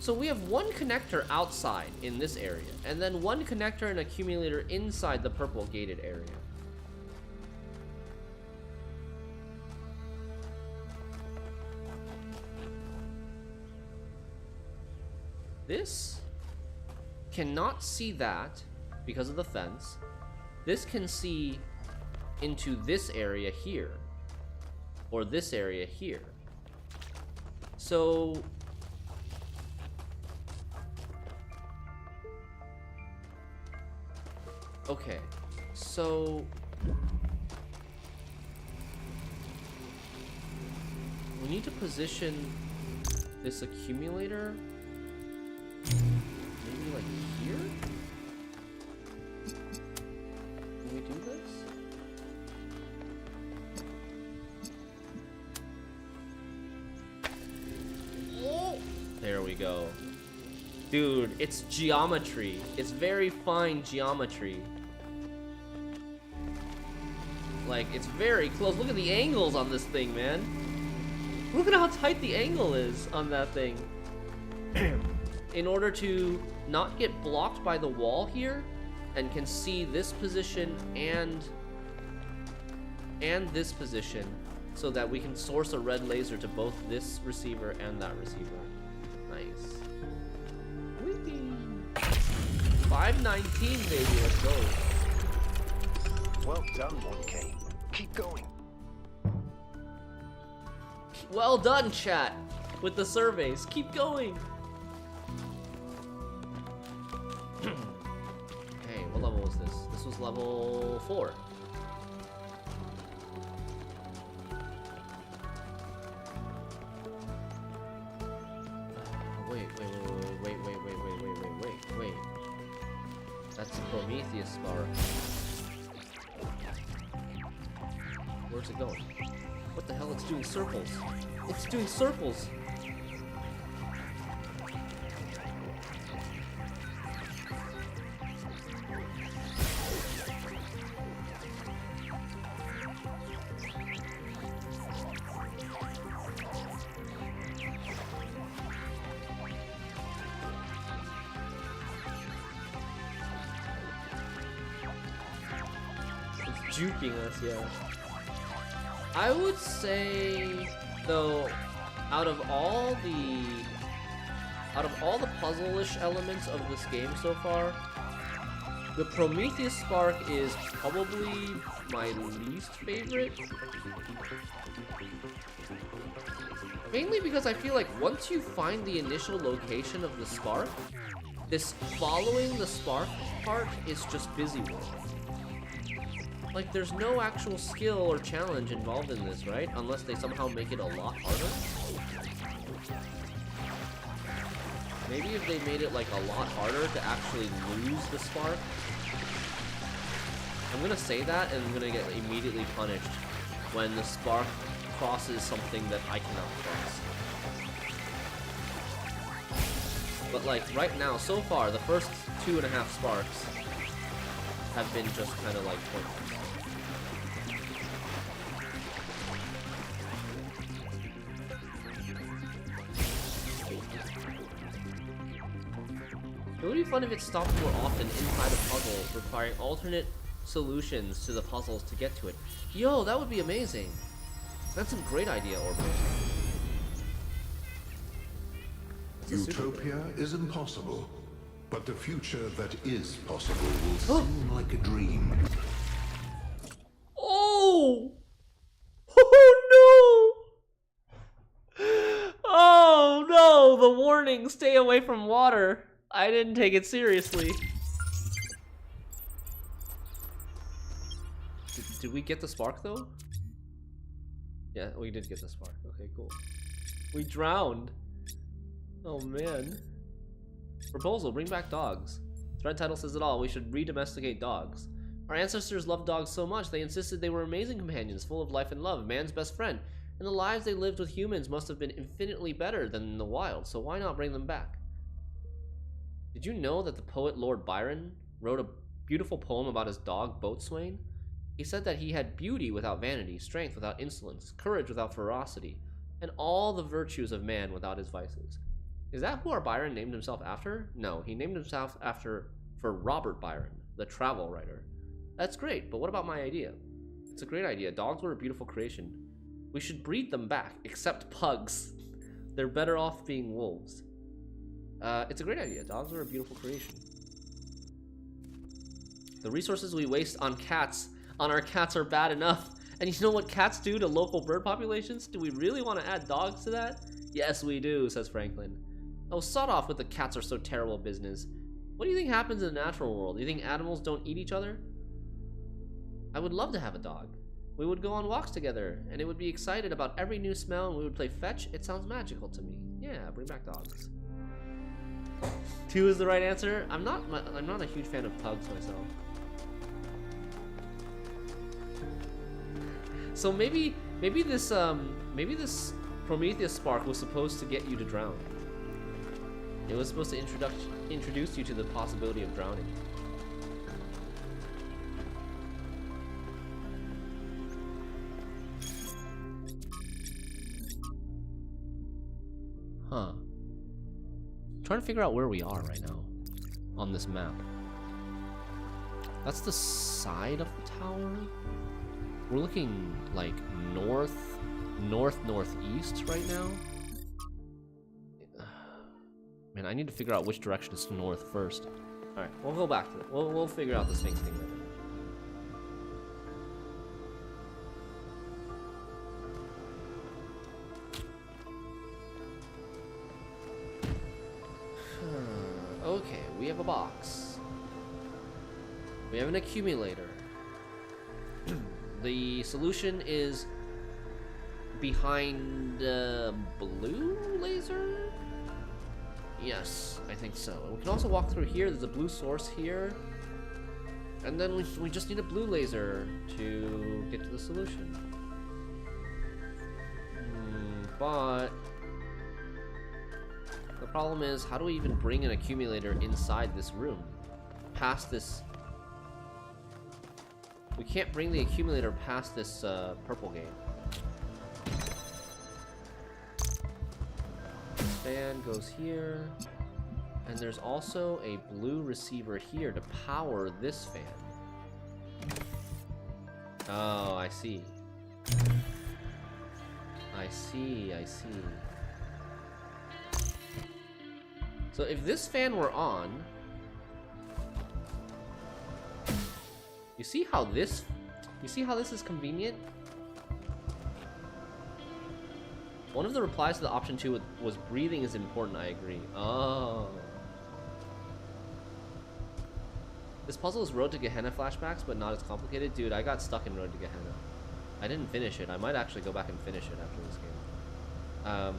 So we have one connector outside in this area, and then one connector and accumulator inside the purple gated area. This cannot see that because of the fence. This can see into this area here, or this area here. So okay, so we need to position this accumulator maybe like here? Can we do this? Oh! There we go. Dude, it's geometry. It's very fine geometry. Like, it's very close. Look at the angles on this thing, man. Look at how tight the angle is on that thing. In order to not get blocked by the wall here, and can see this position and this position, so that we can source a red laser to both this receiver and that receiver. Nice. Whee! 519, baby, let's go. Well done, 1K. Keep going. Well done, chat, with the surveys. Keep going. Okay, what level was this? This was level 4. Wait. That's the Prometheus spark. Where's it going? What the hell? It's doing circles. It's doing circles. Juking us, yeah. I would say, though, out of all the puzzle-ish elements of this game so far, the Prometheus Spark is probably my least favorite. Mainly because I feel like once you find the initial location of the spark, this following the spark part is just busy work. Like, there's no actual skill or challenge involved in this, right? Unless they somehow make it a lot harder. Maybe if they made it, like, a lot harder to actually lose the spark. I'm gonna say that, and I'm gonna get immediately punished when the spark crosses something that I cannot cross. But, like, right now, so far, the first 2.5 sparks have been just kind of, like, pointless. It would be fun if it stopped more often inside a puzzle, requiring alternate solutions to the puzzles to get to it. Yo, that would be amazing. That's a great idea, Orbital. Utopia is impossible, but the future that is possible will seem like a dream. Oh! Oh no! Oh no! The warning, stay away from water. I didn't take it seriously. Did we get the spark though? Yeah, we did get the spark. Okay, cool. We drowned. Oh man. Proposal, bring back dogs. Thread title says it all. We should re-domesticate dogs. Our ancestors loved dogs so much, they insisted they were amazing companions, full of life and love, man's best friend. And the lives they lived with humans must have been infinitely better than in the wild, so why not bring them back? Did you know that the poet Lord Byron wrote a beautiful poem about his dog, Boatswain? He said that he had beauty without vanity, strength without insolence, courage without ferocity, and all the virtues of man without his vices. Is that who our Byron named himself after? No, he named himself for Robert Byron, the travel writer. That's great, but what about my idea? It's a great idea. Dogs were a beautiful creation. We should breed them back, except pugs. They're better off being wolves. It's a great idea. Dogs are a beautiful creation. The resources we waste on our cats are bad enough. And you know what cats do to local bird populations? Do we really want to add dogs to that? Yes, we do, says Franklin. Oh, sod off with the cats are so terrible business. What do you think happens in the natural world? Do you think animals don't eat each other? I would love to have a dog. We would go on walks together, and it would be excited about every new smell, and we would play fetch. It sounds magical to me. Yeah, bring back dogs. 2 is the right answer. I'm not a huge fan of pugs myself. So maybe this Prometheus spark was supposed to get you to drown. It was supposed to introduce you to the possibility of drowning. Huh. I'm trying to figure out where we are right now on this map. That's the side of the tower. We're looking like northeast right now. Man, I need to figure out which direction is north first. All right, we'll go back to it. We'll figure out the Sphinx thing later. Okay, we have a box. We have an accumulator. The solution is behind blue laser? Yes, I think so. And we can also walk through here. There's a blue source here. And then we just need a blue laser to get to the solution. But the problem is, how do we even bring an accumulator inside this room? Past this... We can't bring the accumulator past this purple gate. This fan goes here. And there's also a blue receiver here to power this fan. Oh, I see. I see. So if this fan were on... You see how this is convenient? One of the replies to the option 2 was breathing is important, I agree. Oh. This puzzle is Road to Gehenna flashbacks, but not as complicated. Dude, I got stuck in Road to Gehenna. I didn't finish it. I might actually go back and finish it after this game.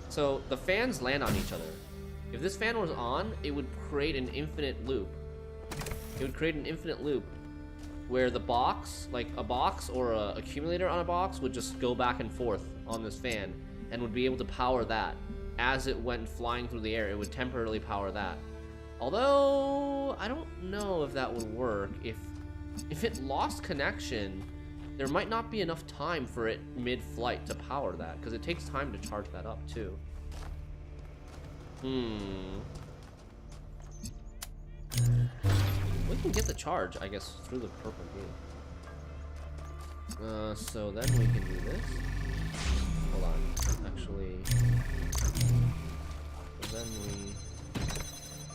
So the fans land on each other. If this fan was on, it would create an infinite loop. It would create an infinite loop where the box, like a box or an accumulator on a box, would just go back and forth on this fan and would be able to power that. As it went flying through the air, it would temporarily power that. Although, I don't know if that would work. If it lost connection, there might not be enough time for it mid-flight to power that, because it takes time to charge that up, too. We can get the charge, I guess, through the purple goo. So then we can do this. Hold on. Actually... So then we...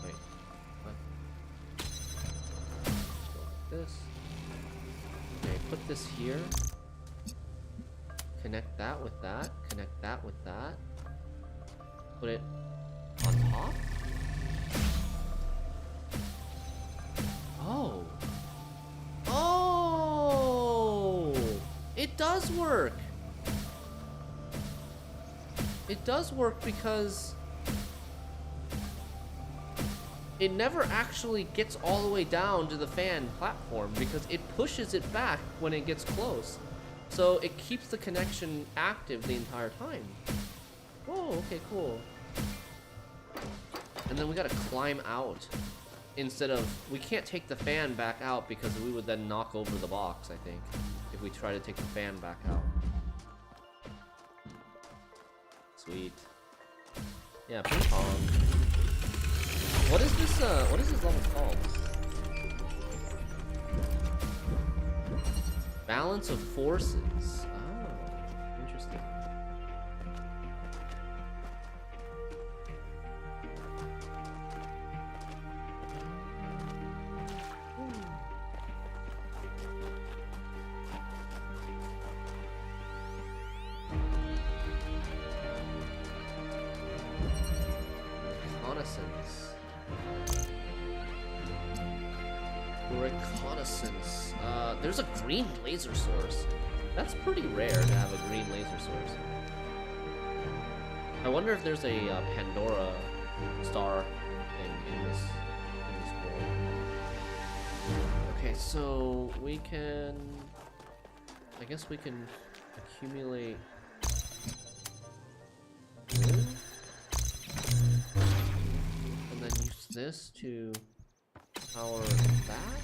Wait. What? Go like this. Okay, put this here. Connect that with that. Connect that with that. Put it on top. Oh. Oh! It does work! It does work because it never actually gets all the way down to the fan platform because it pushes it back when it gets close. So it keeps the connection active the entire time. Whoa, okay, cool. And then we gotta climb out. Instead of, we can't take the fan back out because we would then knock over the box, I think, if we try to take the fan back out. Sweet. Yeah, ping pong. What is this level called? Balance of forces. Oh, interesting. Reconnaissance. There's a green laser source. That's pretty rare to have a green laser source. I wonder if there's a Pandora star thing in this world. Okay, so we can... I guess we can accumulate... blue? And then use this to power that,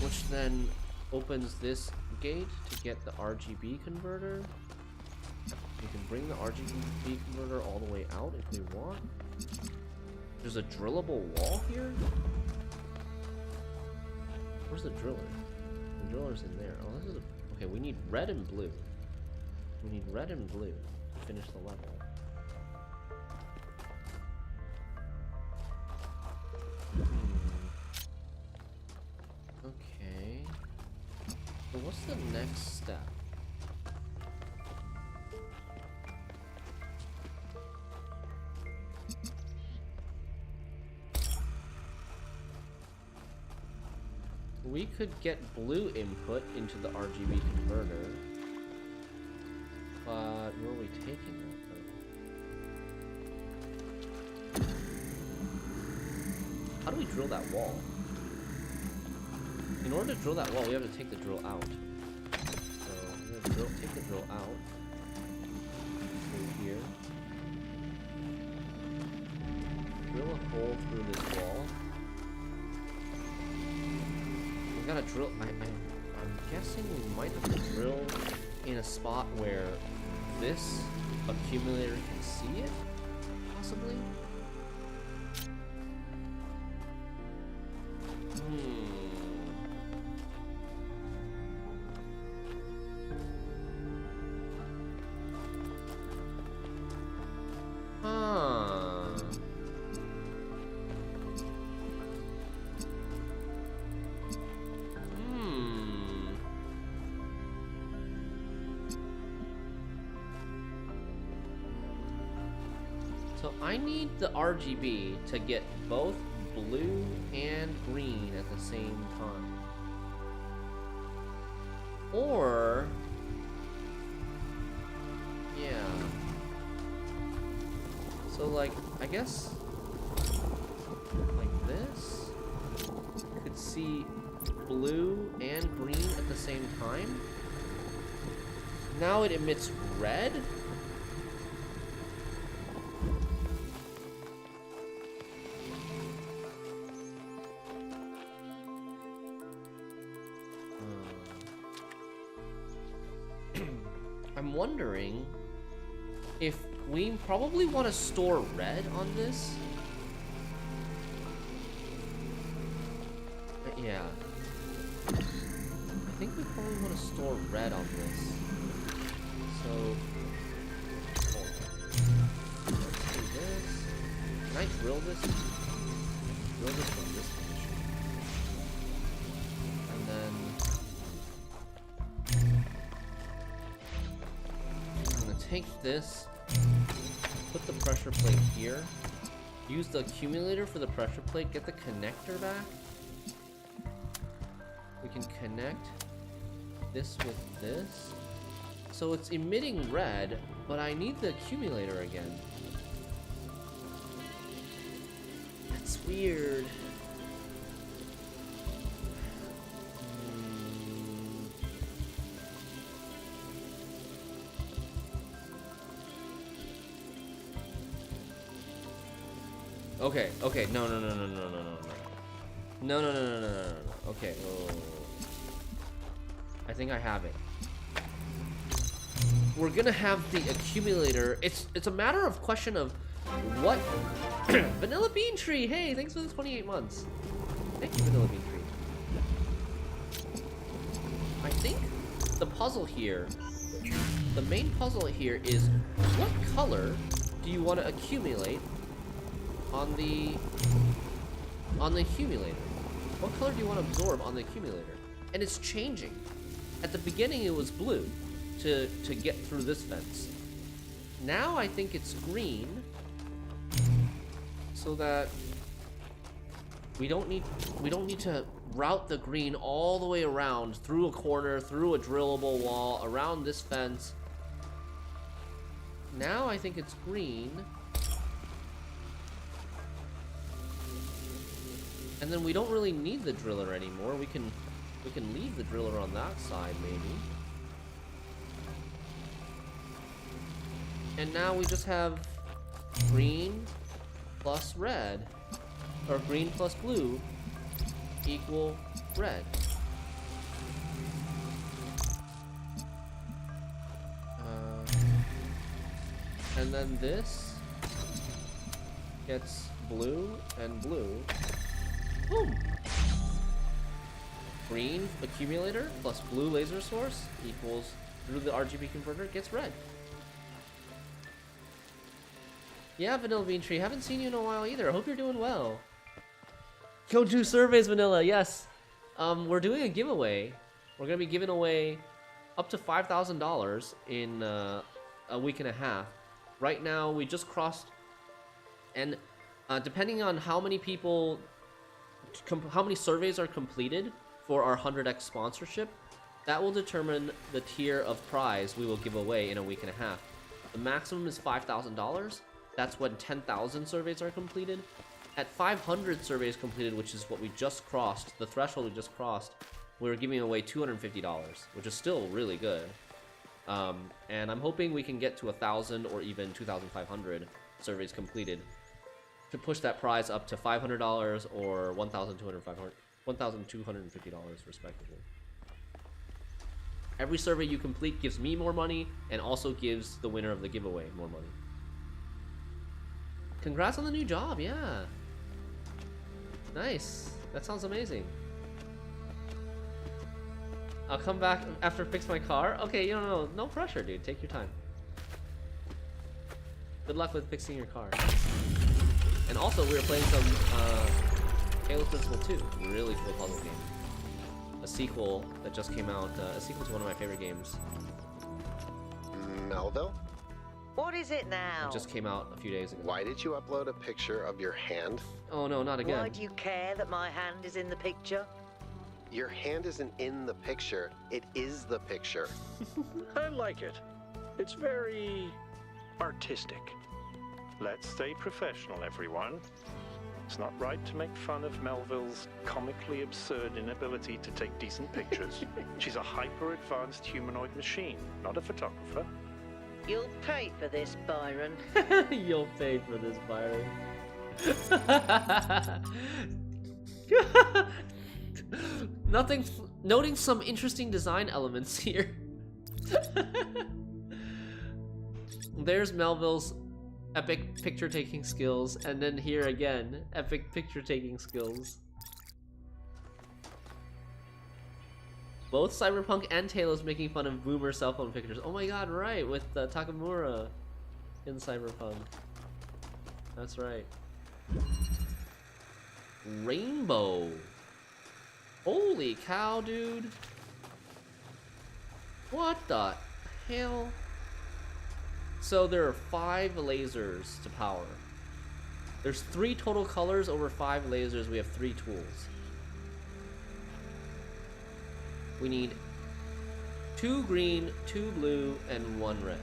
which then opens this gate to get the RGB converter. We can bring the RGB converter all the way out if we want. There's a drillable wall here. Where's the driller? The driller's in there. Oh, this is okay. We need red and blue. We need red and blue to finish the level. Okay. So what's the next step? We could get blue input into the RGB converter, but where are we taking that though? How do we drill that wall? In order to drill that wall, we have to take the drill out. So I'm gonna take the drill out. Through here. Drill a hole through this wall. We gotta drill. I'm guessing we might have to drill in a spot where this accumulator can see it, possibly. So I need the RGB to get both blue and green at the same time. Or... yeah. So like, I guess... like this? Could see blue and green at the same time? Now it emits red? I'm wondering if we probably want to store red on this. Yeah. I think we probably want to store red on this. So, hold on. Let's do this. Can I drill this? Drill this from this position. And then I'm gonna take this, put the pressure plate here, use the accumulator for the pressure plate, get the connector back. We can connect this with this. So it's emitting red, but I need the accumulator again. That's weird. Okay, okay, no. No. Okay, I think I have it. We're gonna have the accumulator. It's a matter of question of what. Vanilla Bean Tree. Hey, thanks for the 28 months. Thank you, Vanilla Bean Tree. I think the puzzle here, the main puzzle here is what color do you want to accumulate on the accumulator? What color do you want to absorb on the accumulator? And it's changing. At the beginning, it was blue to get through this fence. Now I think it's green, so that we don't need to route the green all the way around through a corner, through a drillable wall, around this fence. Now I think it's green. And then we don't really need the driller anymore. We can leave the driller on that side, maybe. And now we just have green plus red, or green plus blue equal red. And then this gets blue and blue. Boom! Green accumulator plus blue laser source equals, through the RGB converter, gets red. Yeah, Vanilla Bean Tree, haven't seen you in a while either. I hope you're doing well. Go do surveys, Vanilla, yes. We're doing a giveaway. We're gonna be giving away up to $5,000 in a week and a half. Right now, we just crossed, and depending on how many people, how many surveys are completed for our 100x sponsorship, that will determine the tier of prize we will give away in a week and a half. The maximum is $5,000. That's when 10,000 surveys are completed. At 500 surveys completed, which is what we just crossed, the threshold we just crossed, we're giving away $250, which is still really good. And I'm hoping we can get to 1,000 or even 2,500 surveys completed to push that prize up to $500 or $1,250 respectively. Every survey you complete gives me more money and also gives the winner of the giveaway more money. Congrats on the new job, yeah. Nice. That sounds amazing. I'll come back after I fix my car. Okay, no pressure, dude. Take your time. Good luck with fixing your car. And also, we were playing some Talos Principle 2. Really cool puzzle game. A sequel that just came out. A sequel to one of my favorite games. Melville? What is it now? It just came out a few days ago. Why did you upload a picture of your hand? Oh no, not again. Why do you care that my hand is in the picture? Your hand isn't in the picture. It is the picture. I like it. It's very artistic. Let's stay professional, everyone. It's not right to make fun of Melville's comically absurd inability to take decent pictures. She's a hyper-advanced humanoid machine, not a photographer. You'll pay for this, Byron. You'll pay for this, Byron. Noting some interesting design elements here. There's Melville's epic picture-taking skills, and then here again, epic picture-taking skills. Both Cyberpunk and Talos making fun of boomer cell phone pictures. Oh my god, right, with Takamura in Cyberpunk. That's right. Rainbow. Holy cow, dude. What the hell? So there are 5 lasers to power. There's 3 total colors over 5 lasers. We have 3 tools. We need 2 green, 2 blue, and 1 red.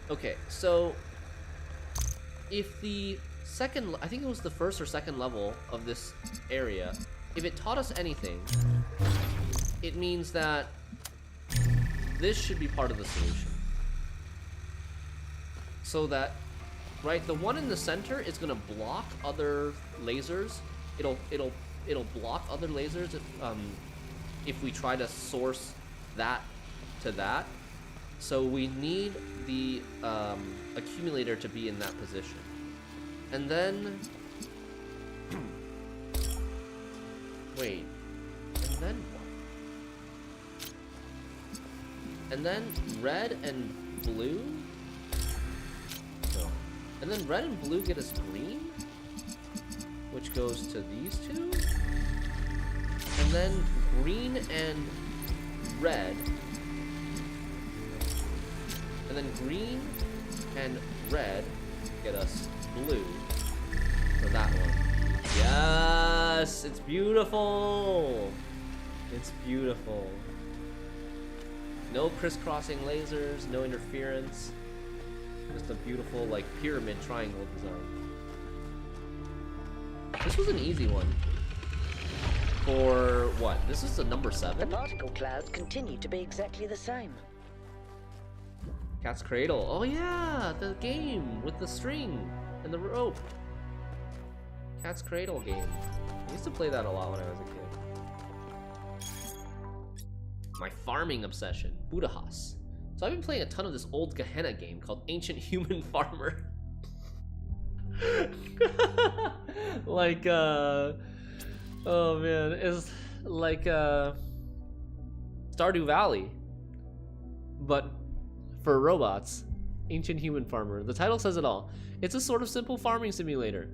Okay, so if the second, I think it was the first or second level of this area, if it taught us anything, it means that this should be part of the solution. So that, right, the one in the center is gonna block other lasers. It'll block other lasers if we try to source that to that. So we need the accumulator to be in that position. And then wait, and then what? And then red and blue? No. And then red and blue get us green, which goes to these two. And then green and red. And then green and red get us blue for that one. Yes! It's beautiful! It's beautiful. No crisscrossing lasers, no interference. Just a beautiful, like, pyramid triangle design. This was an easy one. For what? This is the number 7? The particle clouds continue to be exactly the same. Cat's Cradle. Oh yeah, the game with the string and the rope. Cat's Cradle game. I used to play that a lot when I was a kid. My farming obsession, Budahas. So I've been playing a ton of this old Gehenna game called Ancient Human Farmer. Like, oh man, it's like Stardew Valley, but for robots. Ancient Human Farmer. The title says it all. It's a sort of simple farming simulator.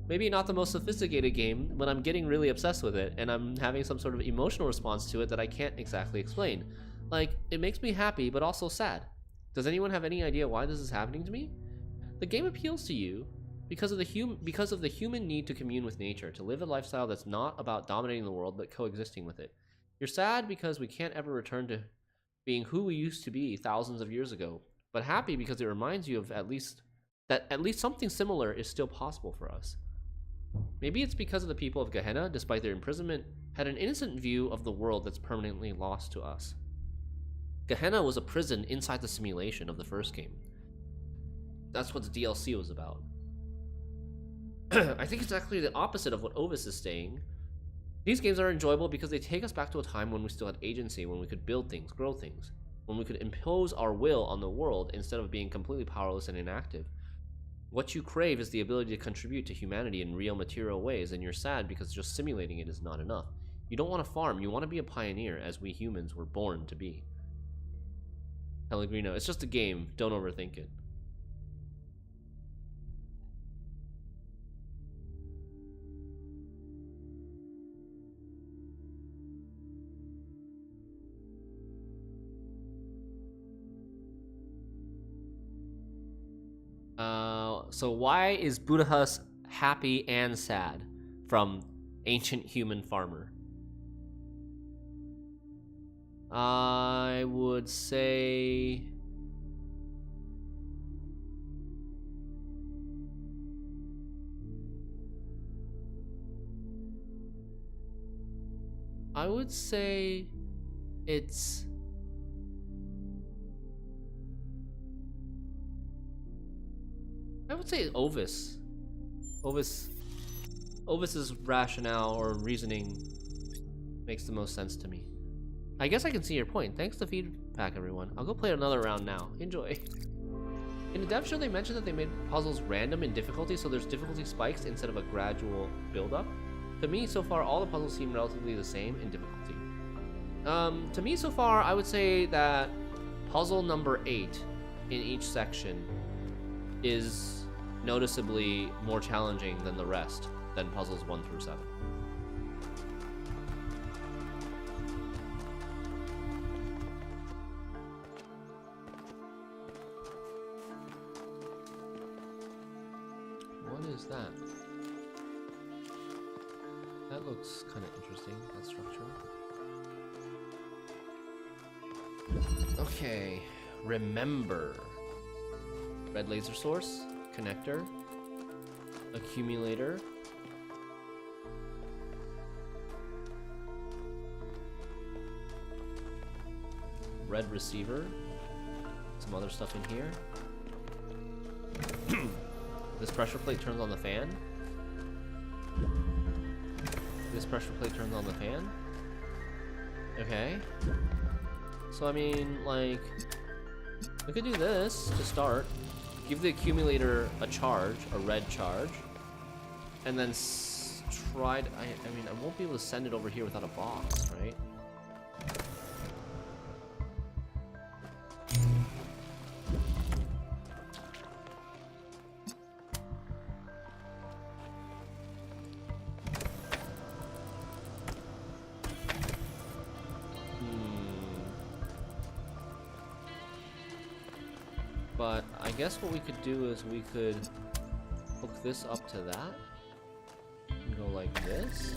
Maybe not the most sophisticated game, but I'm getting really obsessed with it, and I'm having some sort of emotional response to it that I can't exactly explain. Like, it makes me happy, but also sad. Does anyone have any idea why this is happening to me? The game appeals to you because of the human need to commune with nature, to live a lifestyle that's not about dominating the world, but coexisting with it. You're sad because we can't ever return to being who we used to be thousands of years ago, but happy because it reminds you of at least something similar is still possible for us. Maybe it's because of the people of Gehenna, despite their imprisonment, had an innocent view of the world that's permanently lost to us. Gehenna was a prison inside the simulation of the first game. That's what the DLC was about. I think it's actually the opposite of what Ovis is saying. These games are enjoyable because they take us back to a time when we still had agency, when we could build things, grow things, when we could impose our will on the world instead of being completely powerless and inactive. What you crave is the ability to contribute to humanity in real material ways, and you're sad because just simulating it is not enough. You don't want to farm, you want to be a pioneer, as we humans were born to be. Pellegrino, it's just a game, don't overthink it. So why is Budahas happy and sad? From Ancient Human Farmer. I would say it's Ovis. Ovis's rationale or reasoning makes the most sense to me. I guess I can see your point. Thanks for the feedback, everyone. I'll go play another round now. Enjoy. In the dev show, they mentioned that they made puzzles random in difficulty, so there's difficulty spikes instead of a gradual build-up. To me, so far, all the puzzles seem relatively the same in difficulty. To me so far, I would say that puzzle number 8 in each section is noticeably more challenging than the rest, than puzzles 1 through 7. What is that? That looks kind of interesting, that structure. Okay, remember. Red laser source, connector, accumulator. Red receiver. Some other stuff in here. This pressure plate turns on the fan. This pressure plate turns on the fan. Okay. So, I mean, like, we could do this to start. Give the accumulator a charge, a red charge. And then try to, I mean, I won't be able to send it over here without a box, right? But I guess what we could do is we could hook this up to that. And go like this.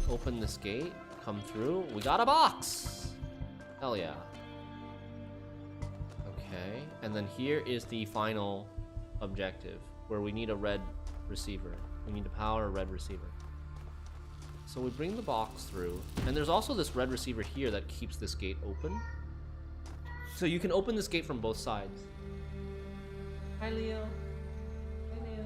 Open this gate. Come through. We got a box! Hell yeah. Okay. And then here is the final objective, where we need a red receiver. We need to power a red receiver. So we bring the box through. And there's also this red receiver here that keeps this gate open. So you can open this gate from both sides. Hi, Leo. Hi, Leo.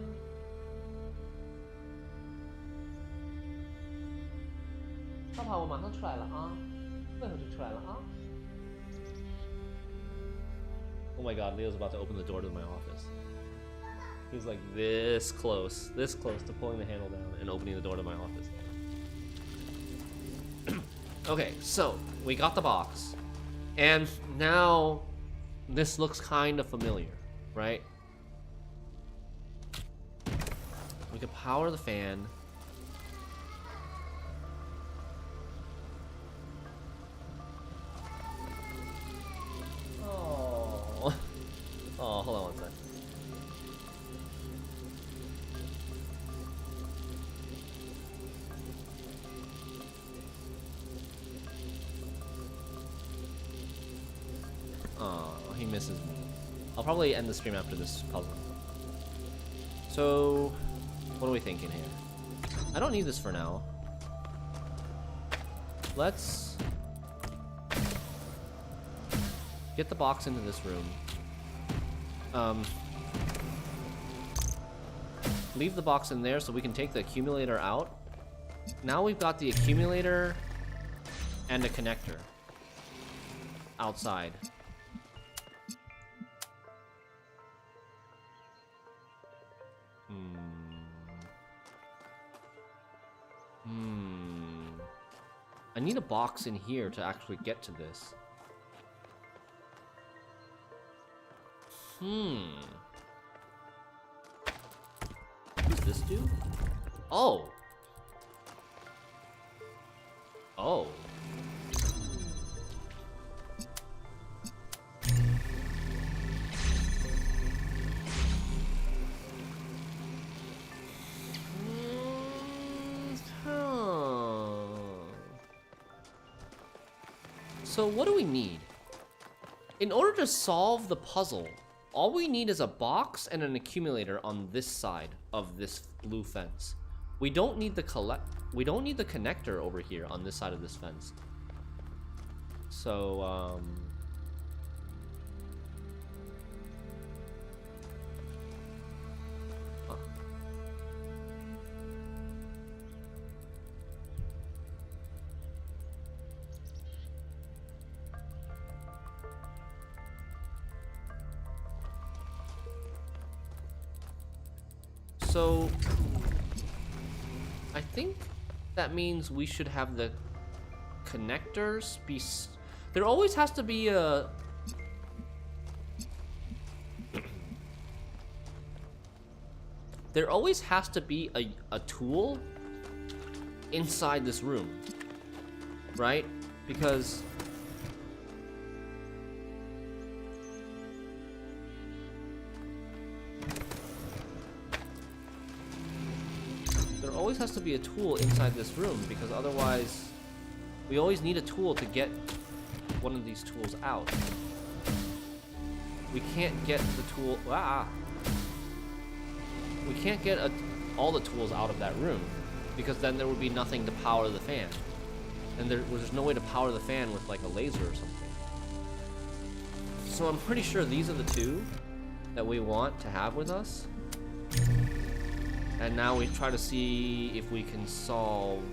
Oh my god, Leo's about to open the door to my office. He's like this close to pulling the handle down and opening the door to my office. Okay, so we got the box. And now this looks kind of familiar, right? We could power the fan. Oh, oh, hold on one sec. Oh, he misses me. I'll probably end the stream after this puzzle. So, what are we thinking here? I don't need this for now. Let's get the box into this room. Leave the box in there so we can take the accumulator out. Now we've got the accumulator and a connector outside. I need a box in here to actually get to this. What does this do? Oh! Oh. So what do we need? In order to solve the puzzle, all we need is a box and an accumulator on this side of this blue fence. We don't need the connector over here on this side of this fence. So So, I think that means we should have the connectors be... There always has to be a... There always has to be a tool inside this room, right? Because there always has to be a tool inside this room, because otherwise we always need a tool to get one of these tools out. We can't get the tool... We can't get all the tools out of that room, because then there would be nothing to power the fan. And there's no way to power the fan with like a laser or something. So I'm pretty sure these are the two that we want to have with us. And now we try to see if we can solve...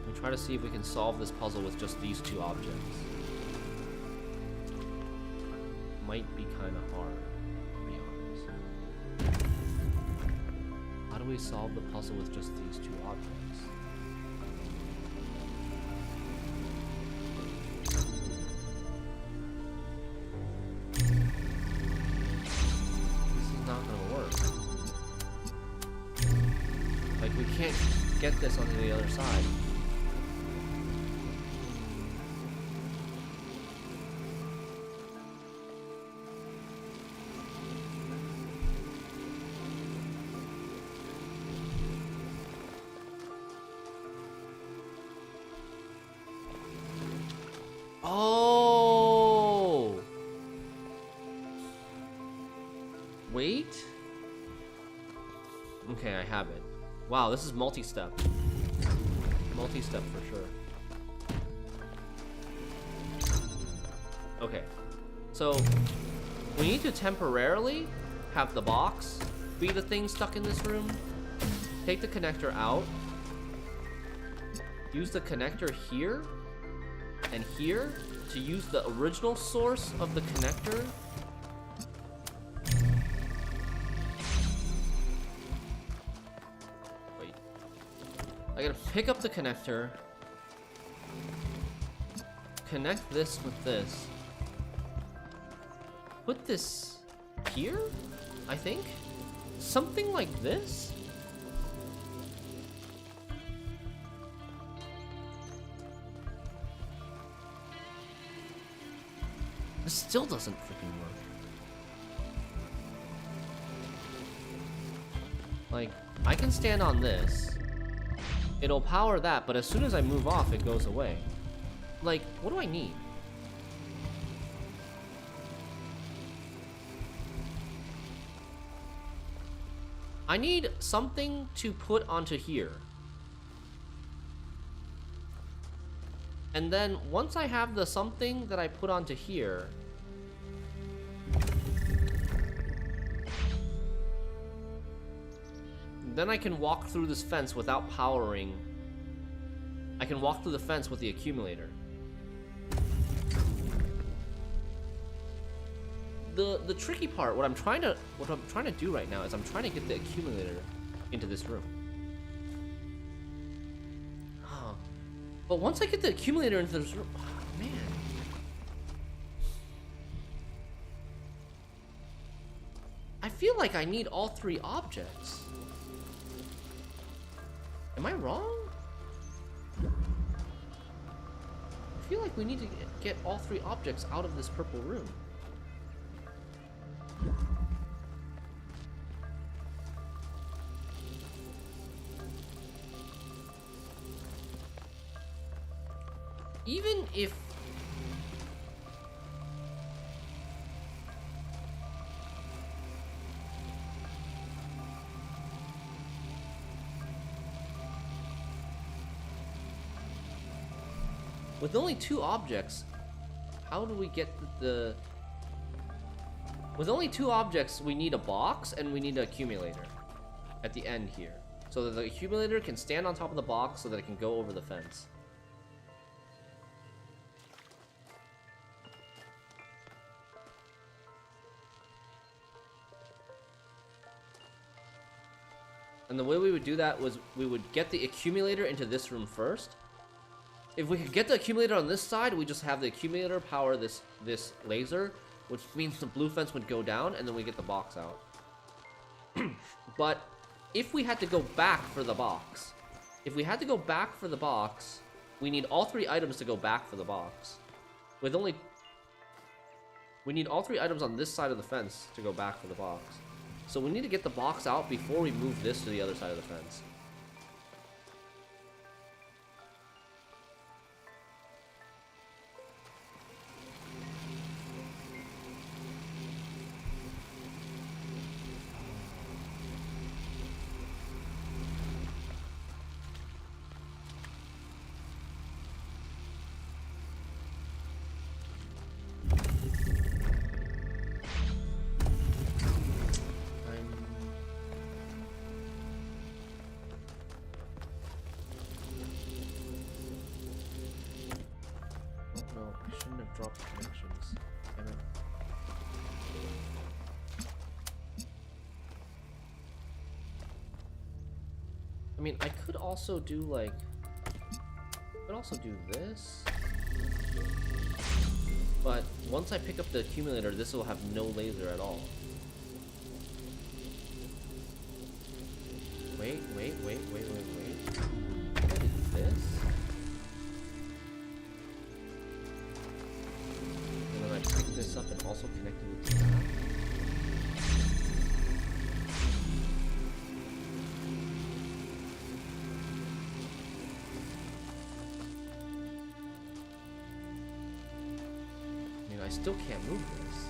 We try to see if we can solve this puzzle with just these two objects. Might be kind of hard, to be honest. How do we solve the puzzle with just these two objects? This is not gonna work. Like, we can't get this onto the other side. Oh! Wait? Okay, I have it. Wow, this is multi-step. Multi-step for sure. Okay. So, we need to temporarily have the box be the thing stuck in this room. Take the connector out. Use the connector here and here to use the original source of the connector. Wait. I gotta pick up the connector, connect this with this, put this here, I think? Something like this? This still doesn't freaking work. Like, I can stand on this. It'll power that, but as soon as I move off, it goes away. Like, what do I need? I need something to put onto here. And then once I have the something that I put onto here, then I can walk through this fence without powering. I can walk through the fence with the accumulator. The tricky part, what I'm trying to do right now is I'm trying to get the accumulator into this room. But once I get the accumulator into this room, oh, man. I feel like I need all three objects. Am I wrong? I feel like we need to get all three objects out of this purple room. Even if... With only two objects, how do we get the... With only two objects, we need a box and we need an accumulator at the end here. So that the accumulator can stand on top of the box so that it can go over the fence. And the way we would do that was we would get the accumulator into this room first. If we could get the accumulator on this side, we just have the accumulator power this laser, which means the blue fence would go down, and then we get the box out. But if we had to go back for the box, we need all 3 items to go back for the box. We need all 3 items on this side of the fence to go back for the box. So we need to get the box out before we move this to the other side of the fence. Drop connections. Damn it. I mean, I could also do like, this. But once I pick up the accumulator, this will have no laser at all. Wait. What is this? Pick this up and also connect it to that. I mean, I still can't move this.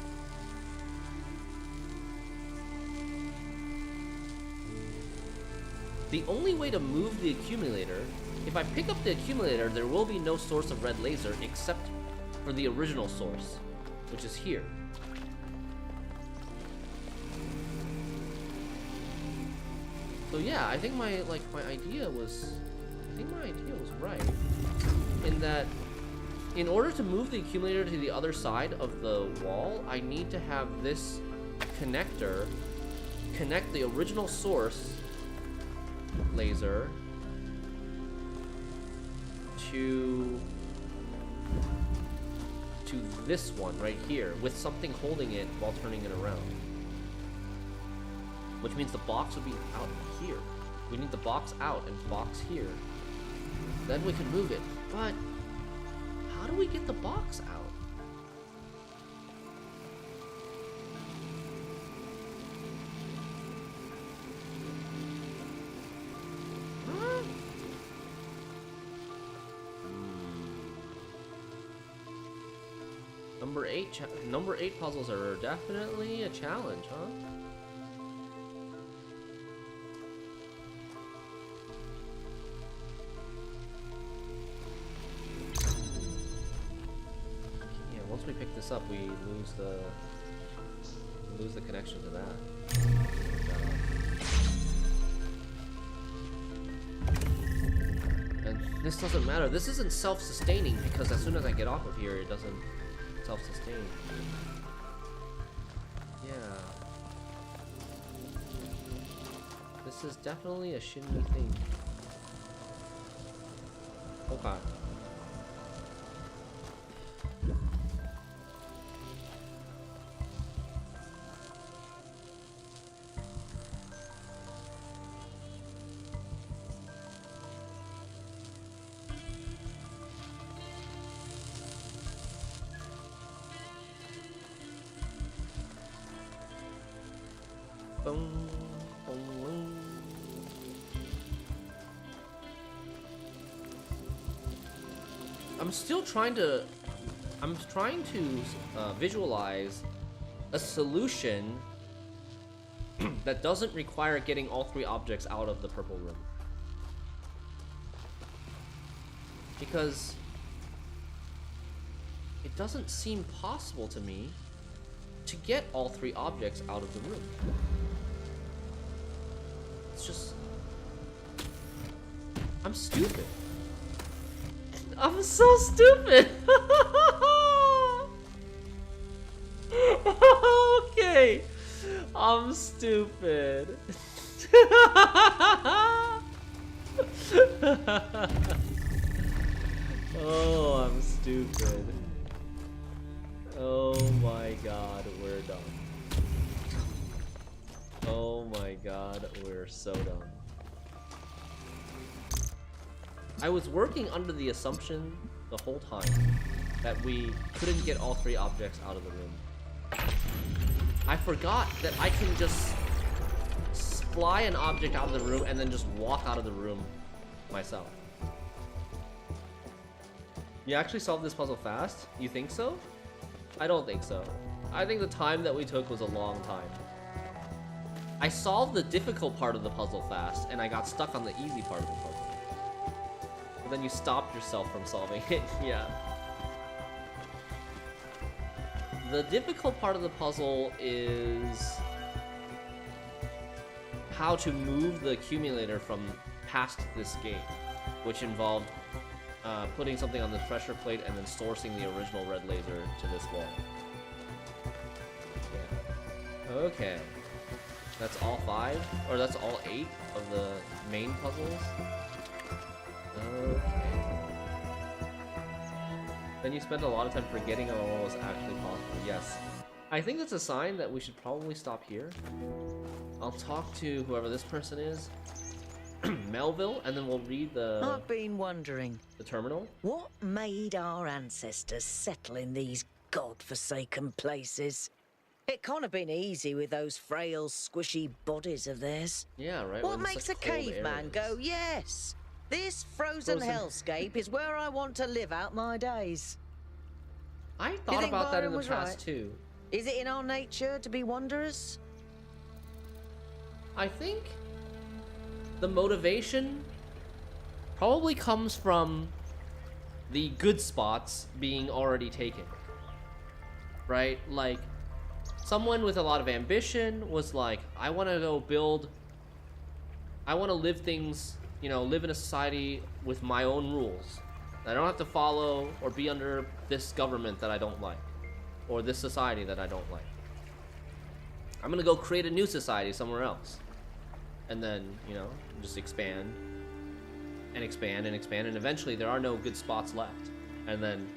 The only way to move the accumulator, if I pick up the accumulator, there will be no source of red laser except for the original source, which is here. So yeah, I think my idea was right. In that, in order to move the accumulator to the other side of the wall, I need to have this connector connect the original source laser to this one right here with something holding it while turning it around. Which means the box would be out here. We need the box out and box here. Then we can move it. But how do we get the box out? Number 8 puzzles are definitely a challenge, huh? Yeah, once we pick this up, we lose the connection to that. And this doesn't matter. This isn't self-sustaining because as soon as I get off of here, it doesn't self-sustain. Yeah. This is definitely a shinny thing. Okay. Boom, boom, boom. I'm trying to visualize a solution that doesn't require getting all 3 objects out of the purple room. Because it doesn't seem possible to me to get all 3 objects out of the room. It's just... I'm stupid. I'm so stupid! Okay. I'm stupid. Oh, I'm stupid. Oh my god, we're done. Oh my god, we're so done. I was working under the assumption the whole time that we couldn't get all 3 objects out of the room. I forgot that I can just fly an object out of the room and then just walk out of the room myself. You actually solved this puzzle fast? You think so? I don't think so. I think the time that we took was a long time. I solved the difficult part of the puzzle fast, and I got stuck on the easy part of the puzzle. But then you stopped yourself from solving it, yeah. The difficult part of the puzzle is how to move the accumulator from past this gate, which involved putting something on the pressure plate and then sourcing the original red laser to this wall. Yeah. Okay. That's all 5? Or that's all 8 of the main puzzles? Okay. Then you spent a lot of time forgetting about what was actually possible. Yes. I think that's a sign that we should probably stop here. I'll talk to whoever this person is, Melville, and then we'll read I've been wondering, the terminal. what made our ancestors settle in these god-forsaken places? It can't have been easy with those frail, squishy bodies of theirs. Yeah, right. What makes a caveman go, yes, this frozen hellscape is where I want to live out my days? I thought about that in the past too. Is it in our nature to be wanderers? I think the motivation probably comes from the good spots being already taken. Right? Like, someone with a lot of ambition was like, I want to go build, I want to live things, you know, live in a society with my own rules. I don't have to follow or be under this government that I don't like, or this society that I don't like. I'm gonna go create a new society somewhere else. And then, you know, just expand and expand and expand, and eventually there are no good spots left. And then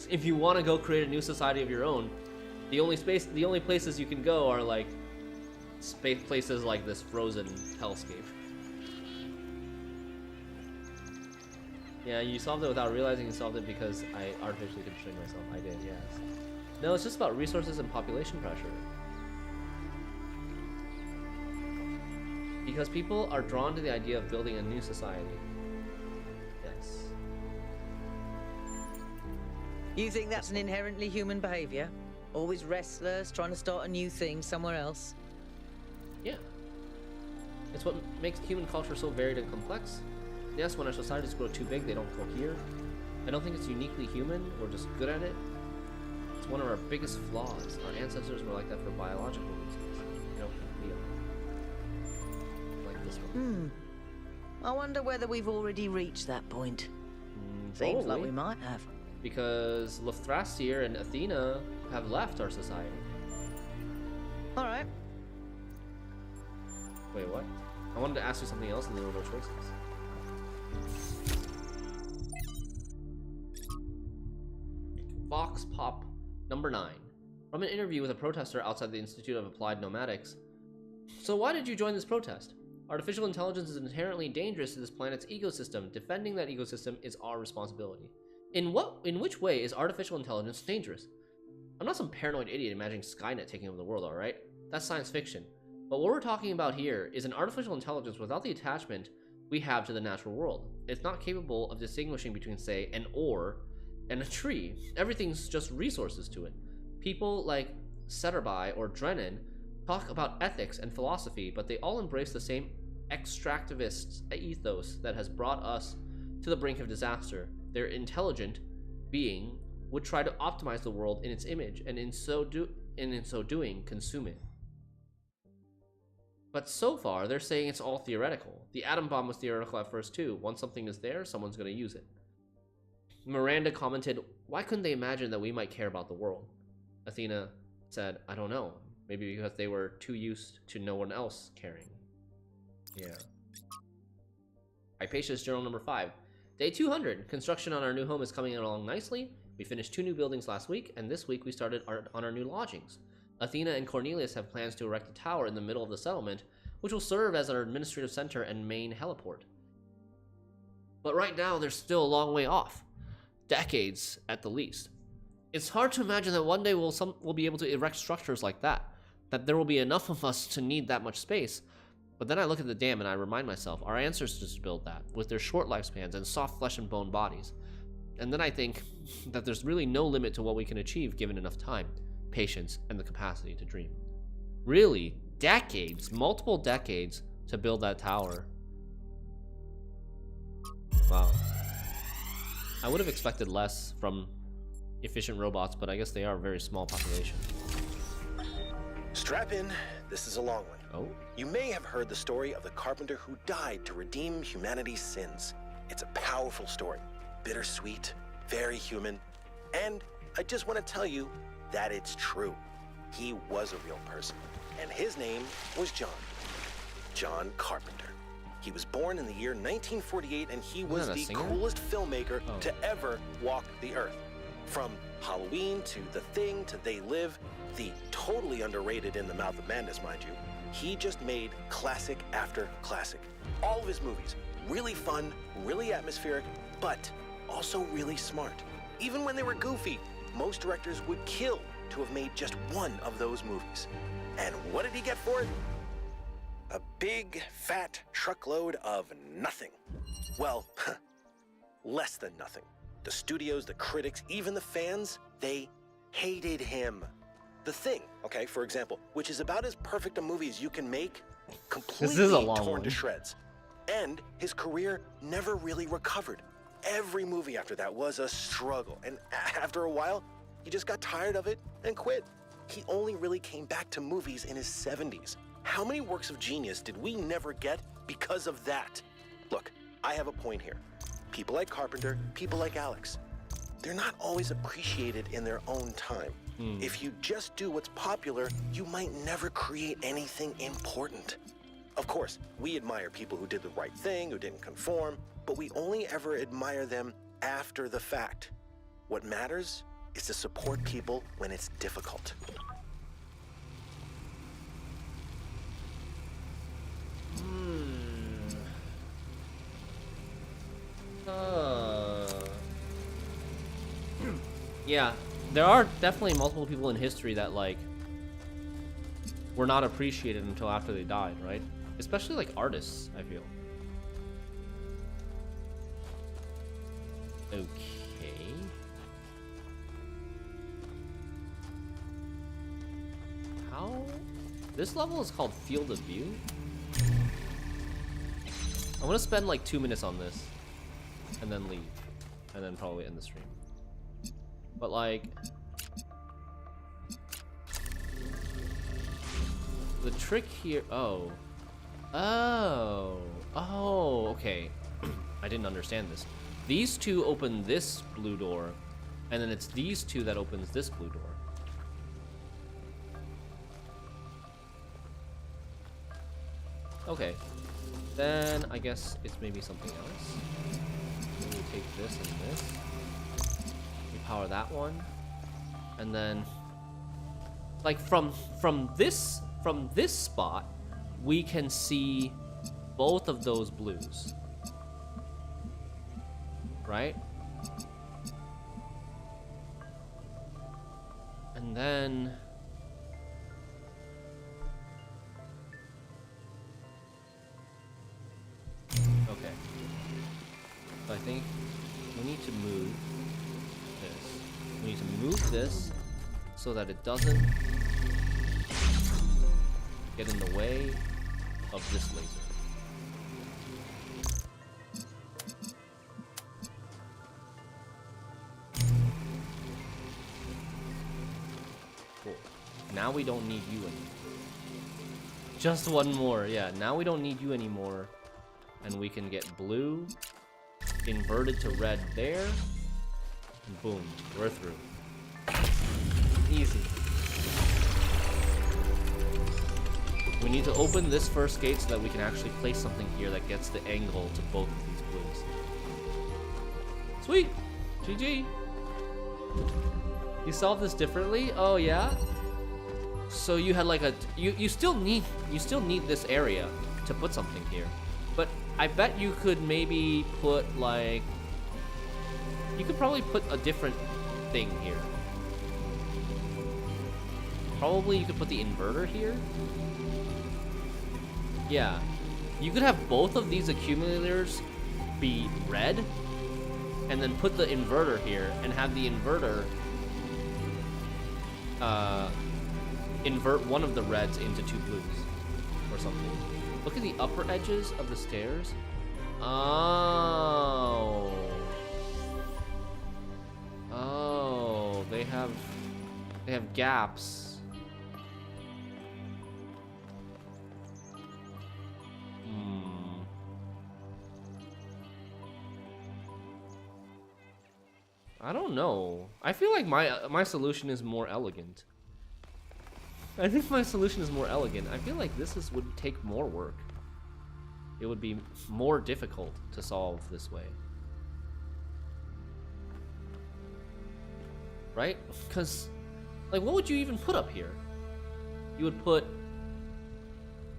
if you want to go create a new society of your own, the only places you can go are like places like this frozen hellscape. Yeah, you solved it without realizing you solved it because I artificially constrained myself. I did, yes. No, it's just about resources and population pressure. Because people are drawn to the idea of building a new society. Yes. You think that's an inherently human behavior? Always restless, trying to start a new thing somewhere else? Yeah. It's what makes human culture so varied and complex. Yes, when our societies grow too big, they don't cohere. I don't think it's uniquely human, we're just good at it. It's one of our biggest flaws. Our ancestors were like that for biological reasons. You know, we are. Like this one. I wonder whether we've already reached that point. Seems like we might have. Because Lothrasir and Athena have left our society. Alright. Wait, what? I wanted to ask you something else and there were no choices. Vox Pop number 9. From an interview with a protester outside the Institute of Applied Nomadics. So why did you join this protest? Artificial intelligence is inherently dangerous to this planet's ecosystem. Defending that ecosystem is our responsibility. In which way is artificial intelligence dangerous? I'm not some paranoid idiot imagining Skynet taking over the world, alright? That's science fiction. But what we're talking about here is an artificial intelligence without the attachment we have to the natural world. It's not capable of distinguishing between, say, an ore and a tree. Everything's just resources to it. People like Setterby or Drennan talk about ethics and philosophy, but they all embrace the same extractivist ethos that has brought us to the brink of disaster. Their intelligent being would try to optimize the world in its image, and in so doing, consume it. But so far, they're saying it's all theoretical. The atom bomb was theoretical at first too. Once something is there, someone's going to use it. Miranda commented, why couldn't they imagine that we might care about the world? Athena said, I don't know. Maybe because they were too used to no one else caring. Yeah. Hypatia's Journal number 5. Day 200. Construction on our new home is coming along nicely. We finished 2 new buildings last week, and this week we started on our new lodgings. Athena and Cornelius have plans to erect a tower in the middle of the settlement, which will serve as our administrative center and main heliport. But right now, they're still a long way off. Decades at the least. It's hard to imagine that one day we'll be able to erect structures like that there will be enough of us to need that much space. But then I look at the dam and I remind myself, our ancestors built that, with their short lifespans and soft flesh and bone bodies. And then I think that there's really no limit to what we can achieve given enough time, patience, and the capacity to dream. Really, decades, multiple decades to build that tower. Wow. I would have expected less from efficient robots, but I guess they are a very small population. Strap in, this is a long one. Oh? You may have heard the story of the carpenter who died to redeem humanity's sins. It's a powerful story, bittersweet, very human, and I just want to tell you that it's true. He was a real person, and his name was John. John Carpenter. He was born in the year 1948, and he was the coolest filmmaker to ever walk the earth. From Halloween to The Thing to They Live, the totally underrated In the Mouth of Madness, mind you, he just made classic after classic. All of his movies, really fun, really atmospheric, but also really smart. Even when they were goofy, most directors would kill to have made just one of those movies. And what did he get for it? A big, fat truckload of nothing. Well, less than nothing. The studios, the critics, even the fans, they hated him. The Thing, okay, for example, which is about as perfect a movie as you can make, completely torn to shreds. And his career never really recovered. Every movie after that was a struggle, and after a while, he just got tired of it and quit. He only really came back to movies in his 70s. How many works of genius did we never get because of that? Look, I have a point here. People like Carpenter, people like Alex, they're not always appreciated in their own time. If you just do what's popular, you might never create anything important. Of course, we admire people who did the right thing, who didn't conform, but we only ever admire them after the fact. What matters is to support people when it's difficult. Yeah, there are definitely multiple people in history that, like, were not appreciated until after they died, right? Especially, like, artists, I feel. Okay. How? This level is called Field of View? I'm gonna spend, like, 2 minutes on this, and then leave, and then probably end the stream. But, like, the trick here, okay. I didn't understand this. These two open this blue door, and then it's these two that opens this blue door. Okay, then I guess it's maybe something else. We take this and this. Power that one, and then, like, from this spot, we can see both of those blues, right? And then okay, so I think we need to move. We need to move this so that it doesn't get in the way of this laser. Cool. Now we don't need you anymore. Just one more, yeah. Now we don't need you anymore. And we can get blue inverted to red there. And boom, we're through. Easy. We need to open this first gate so that we can actually place something here that gets the angle to both of these blues. Sweet! GG! You solved this differently? Oh yeah? So you had like a you still need this area to put something here. But I bet you could maybe put like you could probably put a different thing here. Probably you could put the inverter here. Yeah. You could have both of these accumulators be red and then put the inverter here and have the inverter invert one of the reds into two blues or something. Look at the upper edges of the stairs. Oh. Oh, they have gaps. I don't know. I feel like my solution is more elegant. I think my solution is more elegant. I feel like this would take more work. It would be more difficult to solve this way. Right? Because, like, what would you even put up here? You would put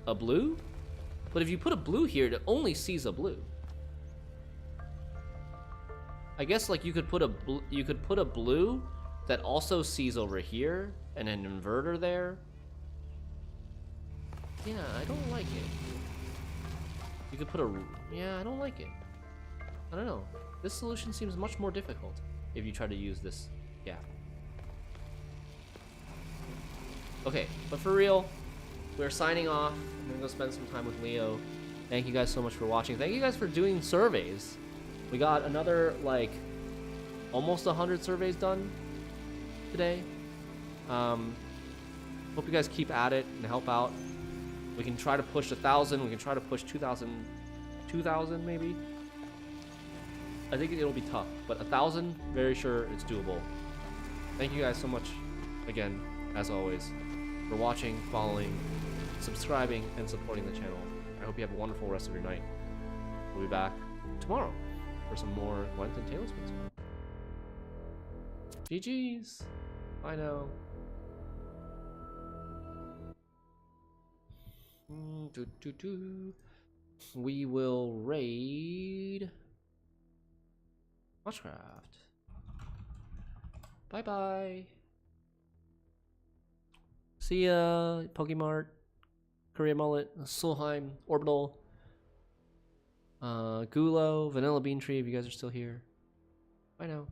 a blue? But if you put a blue here, it only sees a blue. I guess like you could put a blue that also sees over here and an inverter there. Yeah, I don't like it. You could put yeah, I don't like it. I don't know. This solution seems much more difficult if you try to use this gap. Okay, but for real, we're signing off. I'm gonna go spend some time with Leo. Thank you guys so much for watching. Thank you guys for doing surveys. We got another, like, almost 100 surveys done today. Hope you guys keep at it and help out. We can try to push 1,000. We can try to push 2,000 maybe. I think it'll be tough, but 1,000, very sure it's doable. Thank you guys so much, again, as always, for watching, following, subscribing, and supporting the channel. I hope you have a wonderful rest of your night. We'll be back tomorrow for some more Gwent and Talos Spins. GG's. Bye now. We will raid Watchcraft. Bye bye. See ya, Pokemart, Korea Mullet, Solheim, Orbital, Gulo, Vanilla Bean Tree, if you guys are still here. Bye now.